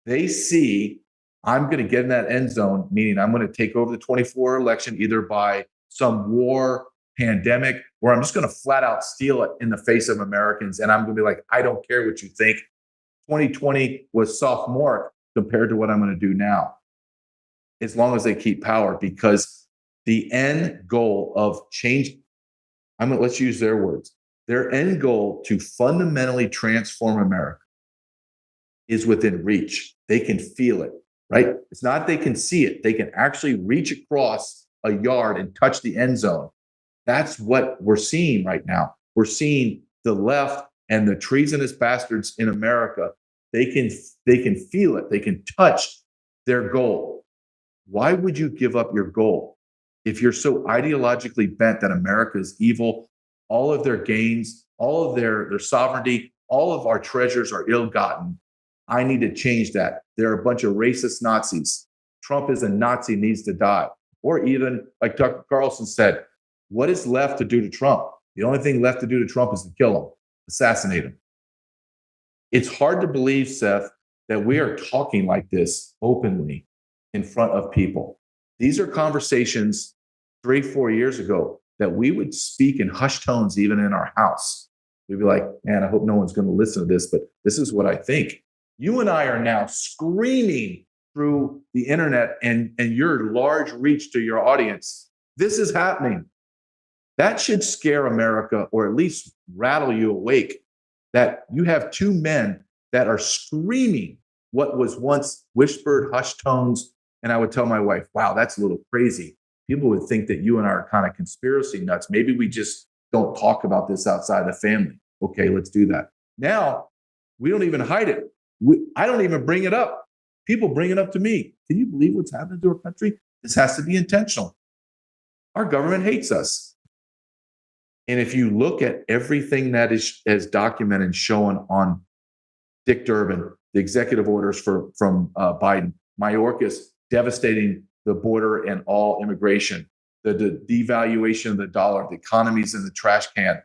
they see, I'm going to get in that end zone, meaning I'm going to take over the 24 election either by some war, pandemic, or I'm just going to flat out steal it in the face of Americans. And I'm going to be like, I don't care what you think. 2020 was sophomoric compared to what I'm going to do now, as long as they keep power, because the end goal of change, let's use their words, their end goal to fundamentally transform America is within reach. They can feel it, right? It's not they can see it. They can actually reach across a yard and touch the end zone. That's what we're seeing right now. We're seeing the left and the treasonous bastards in America. They can feel it. They can touch their goal. Why would you give up your goal if you're so ideologically bent that America is evil? All of their gains, all of their sovereignty, all of our treasures are ill-gotten. I need to change that. They're a bunch of racist Nazis. Trump is a Nazi, needs to die. Or even, like Tucker Carlson said, what is left to do to Trump? The only thing left to do to Trump is to kill him, assassinate him. It's hard to believe, Seth, that we are talking like this openly in front of people. These are conversations 3-4 years ago that we would speak in hushed tones, even in our house. We'd be like, man, I hope no one's going to listen to this, but this is what I think. You and I are now screaming through the internet and your large reach to your audience. This is happening. That should scare America, or at least rattle you awake, that you have two men that are screaming what was once whispered hushed tones. And I would tell my wife, wow, that's a little crazy. People would think that you and I are kind of conspiracy nuts. Maybe we just don't talk about this outside the family. Okay, let's do that. Now, we don't even hide it. I don't even bring it up. People bring it up to me. Can you believe what's happening to our country? This has to be intentional. Our government hates us. And if you look at everything that is documented and shown on Dick Durbin, the executive orders from Biden, Mayorkas devastating the border and all immigration, the devaluation of the dollar, the economy's in the trash can.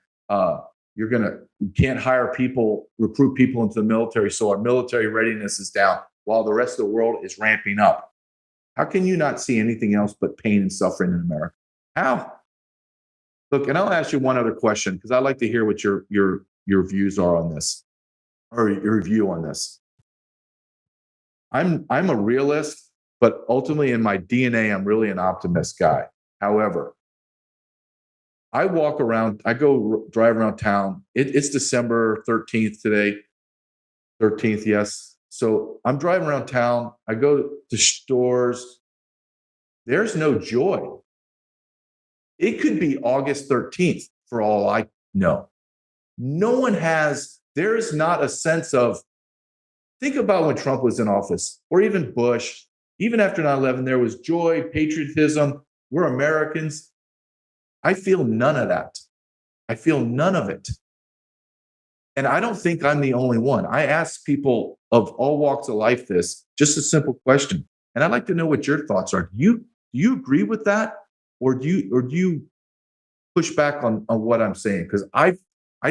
You can't hire people, recruit people into the military, so our military readiness is down while the rest of the world is ramping up. How can you not see anything else but pain and suffering in America? How? Look, and I'll ask you one other question because I'd like to hear what your views are on this, or your view on this. I'm a realist, but ultimately in my DNA, I'm really an optimist guy. However, I walk around, I go drive around town. It's December 13th today. 13th, yes. So I'm driving around town. I go to stores. There's no joy. It could be August 13th for all I know. No one has, there is not a sense of, think about when Trump was in office, or even Bush, even after 9/11, there was joy, patriotism. We're Americans. I feel none of that. I feel none of it. And I don't think I'm the only one. I ask people of all walks of life this, just a simple question. And I'd like to know what your thoughts are. Do you agree with that? Or do you push back on what I'm saying? Because I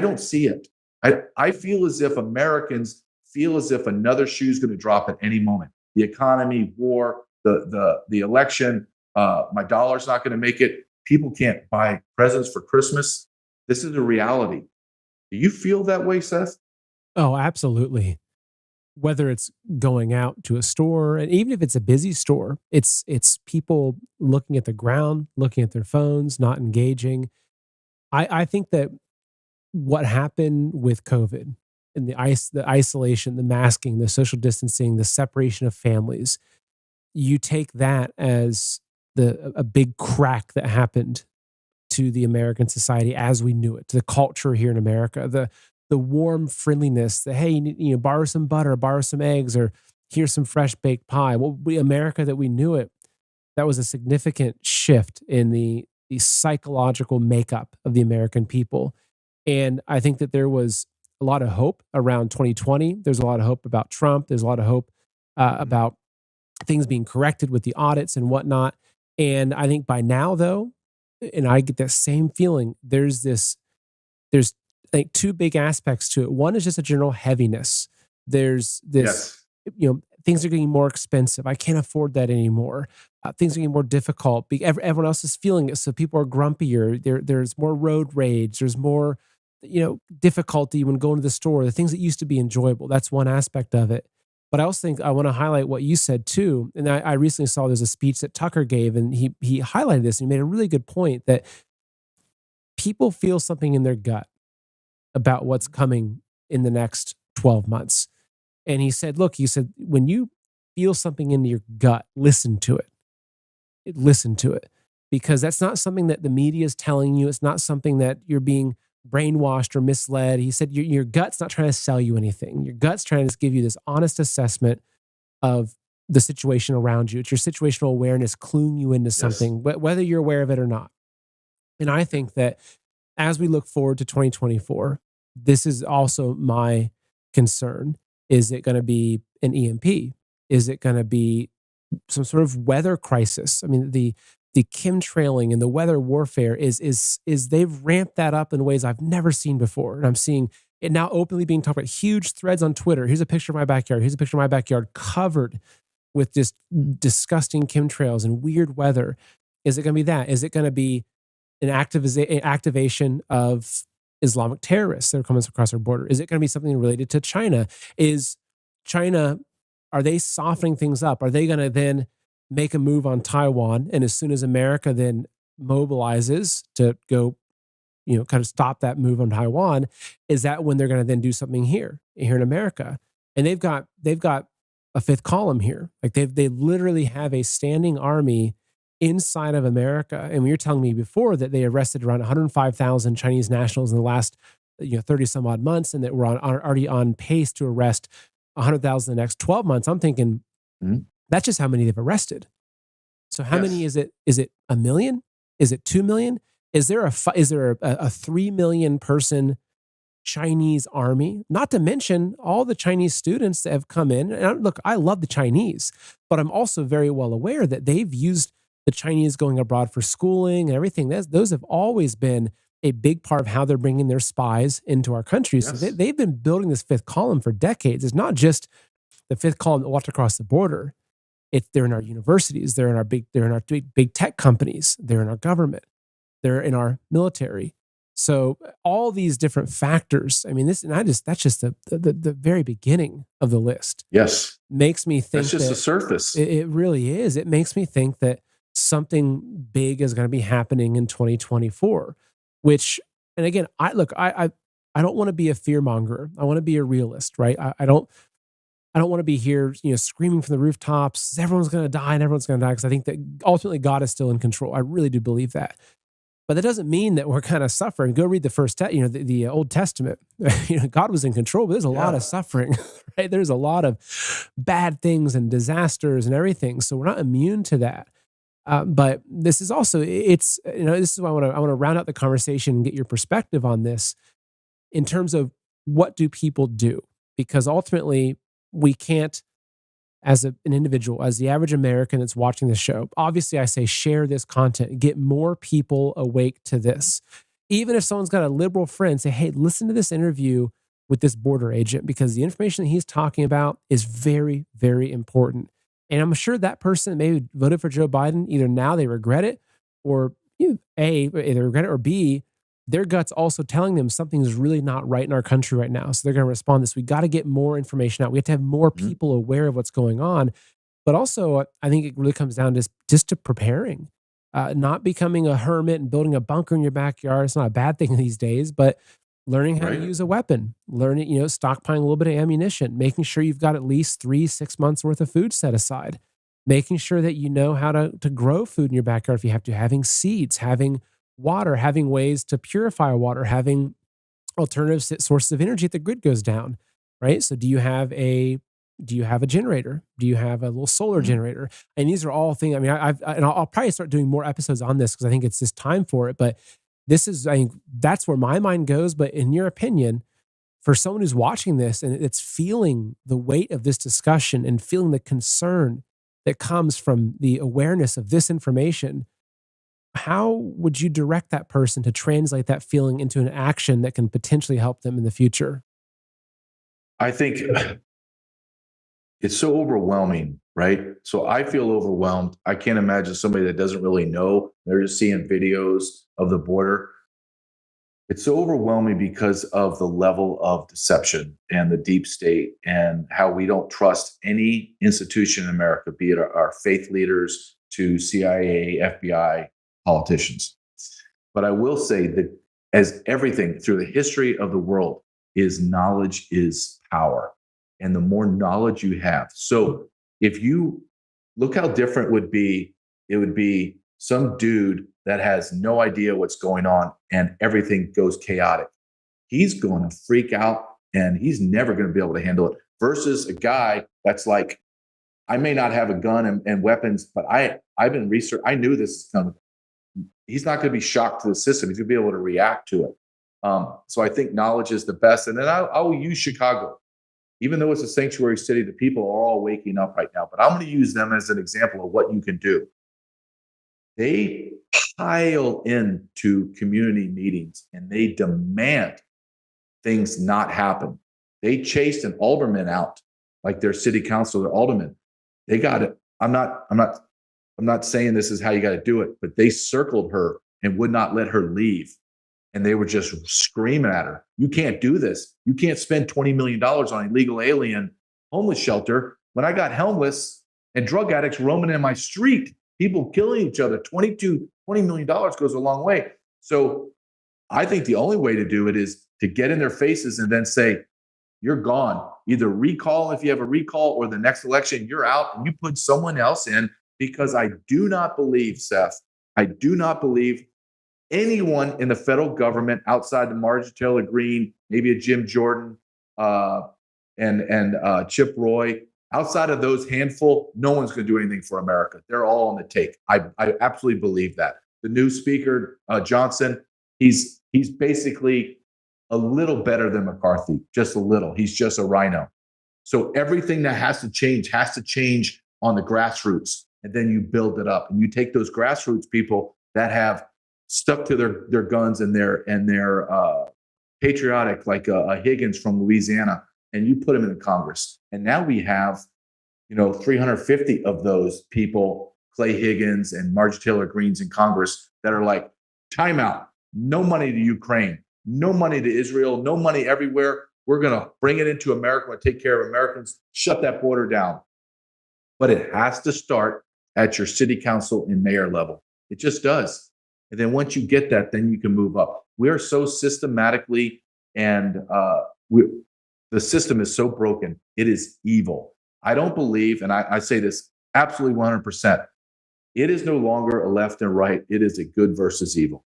don't see it. I feel as if Americans feel as if another shoe is going to drop at any moment. The economy, war, the election, my dollar's not going to make it. People can't buy presents for Christmas. This is a reality. Do you feel that way, Seth? Oh, absolutely. Whether it's going out to a store, and even if it's a busy store, it's people looking at the ground, looking at their phones, not engaging. I think that what happened with COVID and the isolation, the masking, the social distancing, the separation of families, you take that as a big crack that happened to the American society as we knew it, to the culture here in America, the warm friendliness, the hey, borrow some butter, borrow some eggs, or here's some fresh baked pie. Well, America that we knew it, that was a significant shift in the psychological makeup of the American people. And I think that there was a lot of hope around 2020. There's a lot of hope about Trump. There's a lot of hope about things being corrected with the audits and whatnot. And I think by now, though, and I get that same feeling, there's I think two big aspects to it. One is just a general heaviness. There's this, Yes. Things are getting more expensive. I can't afford that anymore. Things are getting more difficult. Everyone else is feeling it, so people are grumpier. There's more road rage. There's more, difficulty when going to the store. The things that used to be enjoyable. That's one aspect of it. But I also think I want to highlight what you said too. And I recently saw there's a speech that Tucker gave, and he highlighted this, and he made a really good point that people feel something in their gut about what's coming in the next 12 months. And he said, when you feel something in your gut, listen to it. Listen to it. Because that's not something that the media is telling you. It's not something that you're being brainwashed or misled. He said, your gut's not trying to sell you anything. Your gut's trying to give you this honest assessment of the situation around you. It's your situational awareness cluing you into something, whether you're aware of it or not. And I think that as we look forward to 2024, this is also my concern. Is it going to be an EMP? Is it going to be some sort of weather crisis? I mean, the chemtrailing and the weather warfare is they've ramped that up in ways I've never seen before. And I'm seeing it now openly being talked about, huge threads on Twitter. Here's a picture of my backyard. Here's a picture of my backyard covered with just disgusting chemtrails and weird weather. Is it going to be that? Is it going to be an activation of Islamic terrorists that are coming across our border? Is it going to be something related to China? Are they softening things up? Are they going to then make a move on Taiwan? And as soon as America then mobilizes to go, kind of stop that move on Taiwan, is that when they're going to then do something here in America? And they've got a fifth column here. Like they literally have a standing army inside of America. And you're telling me before that they arrested around 105,000 Chinese nationals in the last 30 some odd months, and that we're already on pace to arrest 100,000 in the next 12 months. I'm thinking that's just how many they've arrested. So how many is it? Is it 1 million? Is it 2 million? Is there a 3 million person Chinese army? Not to mention all the Chinese students that have come in. And look, I love the Chinese, but I'm also very well aware that they've used the Chinese going abroad for schooling and everything. Those have always been a big part of how they're bringing their spies into our country. So Yes. they've been building this fifth column for decades. It's not just the fifth column that walked across the border. They're in our universities, they're in our big tech companies, they're in our government, they're in our military. So all these different factors. I mean, that's just the very beginning of the list. Yes. Makes me That's think just the that surface. it really is. It makes me think that something big is going to be happening in 2024, which, and again, I don't want to be a fear monger. I want to be a realist, right? I don't want to be here, screaming from the rooftops, everyone's going to die and everyone's going to die, because I think that ultimately God is still in control. I really do believe that. But that doesn't mean that we're kind of suffering. Go read the the Old Testament. God was in control, but there's a lot of suffering, right? There's a lot of bad things and disasters and everything. So we're not immune to that. But this is also, this is why I want to round out the conversation and get your perspective on this in terms of what do people do? Because ultimately, we can't, as an individual, as the average American that's watching this show, obviously I say share this content, get more people awake to this. Even if someone's got a liberal friend, say, hey, listen to this interview with this border agent, because the information that he's talking about is very, very important. And I'm sure that person maybe voted for Joe Biden, either now they regret it, or A, either regret it, or B, their gut's also telling them something is really not right in our country right now. So they're going to respond to this. We got to get more information out. We have to have more people aware of what's going on. But also, I think it really comes down to just to preparing, not becoming a hermit and building a bunker in your backyard. It's not a bad thing these days, but learning how to use a weapon, learning, stockpiling a little bit of ammunition, making sure you've got at least 3-6 months worth of food set aside, making sure that you know how to grow food in your backyard if you have to, having seeds, having water, having ways to purify water, having alternative sources of energy if the grid goes down, right? So do you have a generator? Do you have a little solar generator? And these are all things. I mean, I'll probably start doing more episodes on this because I think it's just time for it. But I think that's where my mind goes. But in your opinion, for someone who's watching this and it's feeling the weight of this discussion and feeling the concern that comes from the awareness of this information, how would you direct that person to translate that feeling into an action that can potentially help them in the future? I think it's so overwhelming, right? So I feel overwhelmed. I can't imagine somebody that doesn't really know. They're just seeing videos of the border. It's so overwhelming because of the level of deception and the deep state and how we don't trust any institution in America, be it our faith leaders to CIA, FBI, politicians. But I will say that as everything through the history of the world is knowledge is power. And the more knowledge you have. So if you look how different it would be some dude that has no idea what's going on and everything goes chaotic. He's going to freak out and he's never going to be able to handle it versus a guy that's like, I may not have a gun and weapons, but I've been research. I knew this is coming. He's not going to be shocked to the system. He's going to be able to react to it. So I think knowledge is the best. And then I'll use Chicago. Even though it's a sanctuary city, the people are all waking up right now. But I'm going to use them as an example of what you can do. They pile into community meetings and they demand things not happen. They chased an alderman out, like their city council, their alderman. They got it. I'm not saying this is how you got to do it, but they circled her and would not let her leave. And they were just screaming at her. You can't do this. You can't spend $20 million on illegal alien homeless shelter. When I got homeless and drug addicts roaming in my street, people killing each other, $20 million goes a long way. So I think the only way to do it is to get in their faces and then say, you're gone. Either recall if you have a recall or the next election, you're out and you put someone else in, because I do not believe, Seth, I do not believe anyone in the federal government outside the Marjorie Taylor Greene, maybe a Jim Jordan and Chip Roy, outside of those handful, no one's going to do anything for America. They're all on the take. I absolutely believe that. The new speaker, Johnson, he's basically a little better than McCarthy, just a little. He's just a rhino. So everything that has to change on the grassroots. and then you build it up. And you take those grassroots people that have stuck to their guns and their patriotic, like a Higgins from Louisiana, and you put them in Congress. And now we have, 350 of those people, Clay Higgins and Marjorie Taylor Greenes in Congress, that are like, timeout, no money to Ukraine, no money to Israel, no money everywhere. We're going to bring it into America and take care of Americans, shut that border down. But it has to start at your city council and mayor level. It just does. And then once you get that, then you can move up. We are so systematically, and the system is so broken. It is evil. I don't believe, and I say this absolutely 100%, it is no longer a left and right. It is a good versus evil.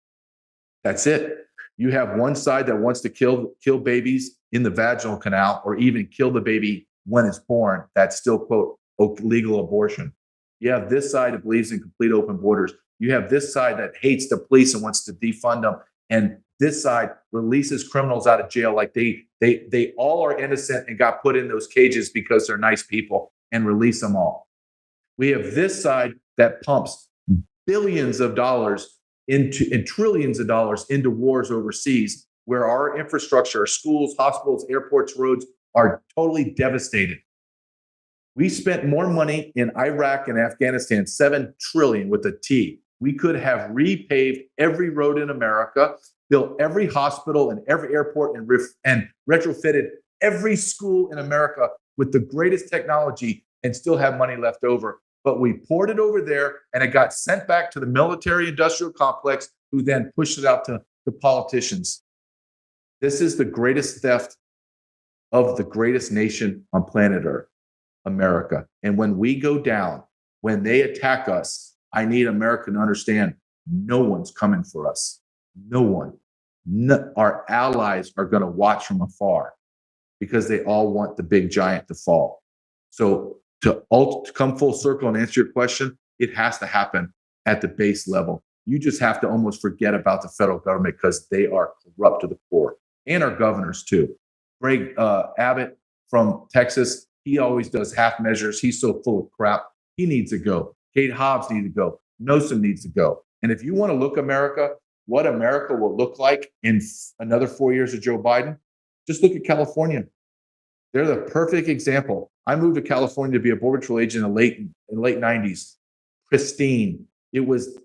That's it. You have one side that wants to kill babies in the vaginal canal, or even kill the baby when it's born. That's still, quote, legal abortion. You have this side that believes in complete open borders. You have this side that hates the police and wants to defund them. And this side releases criminals out of jail like they all are innocent and got put in those cages because they're nice people, and release them all. We have this side that pumps billions of dollars and trillions of dollars into wars overseas, where our infrastructure, our schools, hospitals, airports, roads are totally devastated. We spent more money in Iraq and Afghanistan, $7 trillion with a T. We could have repaved every road in America, built every hospital and every airport, and retrofitted every school in America with the greatest technology, and still have money left over. But we poured it over there, and it got sent back to the military-industrial complex, who then pushed it out to the politicians. This is the greatest theft of the greatest nation on planet Earth, America. And when we go down, when they attack us, I need America to understand no one's coming for us. No one. Our allies are going to watch from afar, because they all want the big giant to fall. So to come full circle and answer your question, it has to happen at the base level. You just have to almost forget about the federal government, because they are corrupt to the core, and our governors too. Greg Abbott from Texas, he always does half measures. He's so full of crap. He needs to go. Kate Hobbs needs to go. Newsom needs to go. And if you want to look what America will look like in another 4 years of Joe Biden, just look at California. They're the perfect example. I moved to California to be a Border Patrol agent in the late 90s. Pristine. It was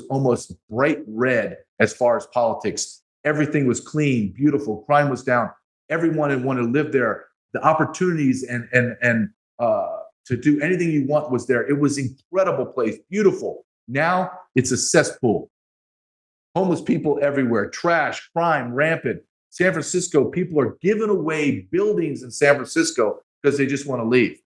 almost bright red as far as politics. Everything was clean, beautiful. Crime was down. Everyone wanted to live there. The opportunities and to do anything you want was there. It was an incredible place, beautiful. Now it's a cesspool. Homeless people everywhere, trash, crime, rampant. San Francisco, people are giving away buildings in San Francisco because they just want to leave.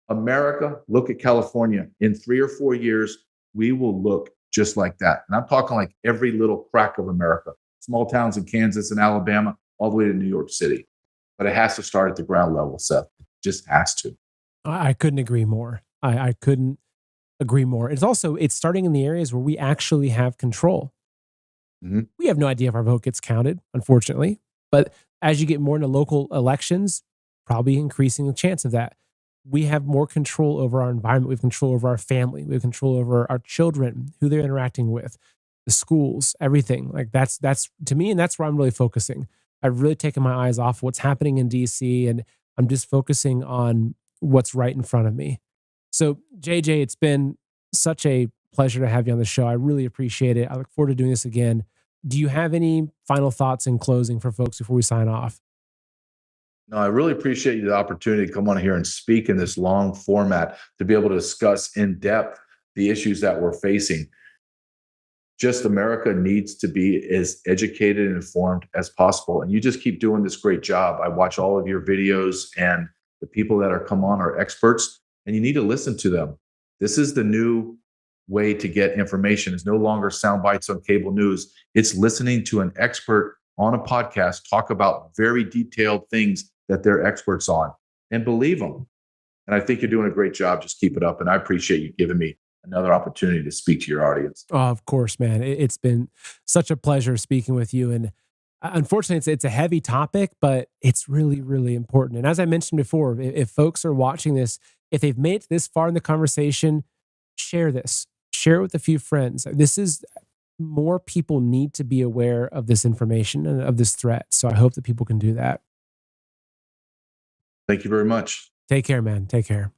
America, look at California. In 3 or 4 years, we will look just like that. And I'm talking like every little crack of America, small towns in Kansas and Alabama, all the way to New York City. But it has to start at the ground level, Seth. It just has to. I couldn't agree more. I couldn't agree more. It's starting in the areas where we actually have control. Mm-hmm. We have no idea if our vote gets counted, unfortunately. But as you get more into local elections, probably increasing the chance of that. We have more control over our environment. We have control over our family. We have control over our children, who they're interacting with, the schools, everything. Like that's to me, and that's where I'm really focusing. I've really taken my eyes off what's happening in DC, and I'm just focusing on what's right in front of me. So JJ, it's been such a pleasure to have you on the show. I really appreciate it. I look forward to doing this again. Do you have any final thoughts in closing for folks before we sign off? No, I really appreciate the opportunity to come on here and speak in this long format, to be able to discuss in depth the issues that we're facing. Just America needs to be as educated and informed as possible. And you just keep doing this great job. I watch all of your videos, and the people that are come on are experts, and you need to listen to them. This is the new way to get information. It's no longer sound bites on cable news. It's listening to an expert on a podcast talk about very detailed things that they're experts on, and believe them. And I think you're doing a great job. Just keep it up. And I appreciate you giving me another opportunity to speak to your audience. Oh, of course, man. It's been such a pleasure speaking with you. And unfortunately, it's a heavy topic, but it's really, really important. And as I mentioned before, if folks are watching this, if they've made it this far in the conversation, share this. Share it with a few friends. This is more people need to be aware of this information and of this threat. So I hope that people can do that. Thank you very much. Take care, man. Take care.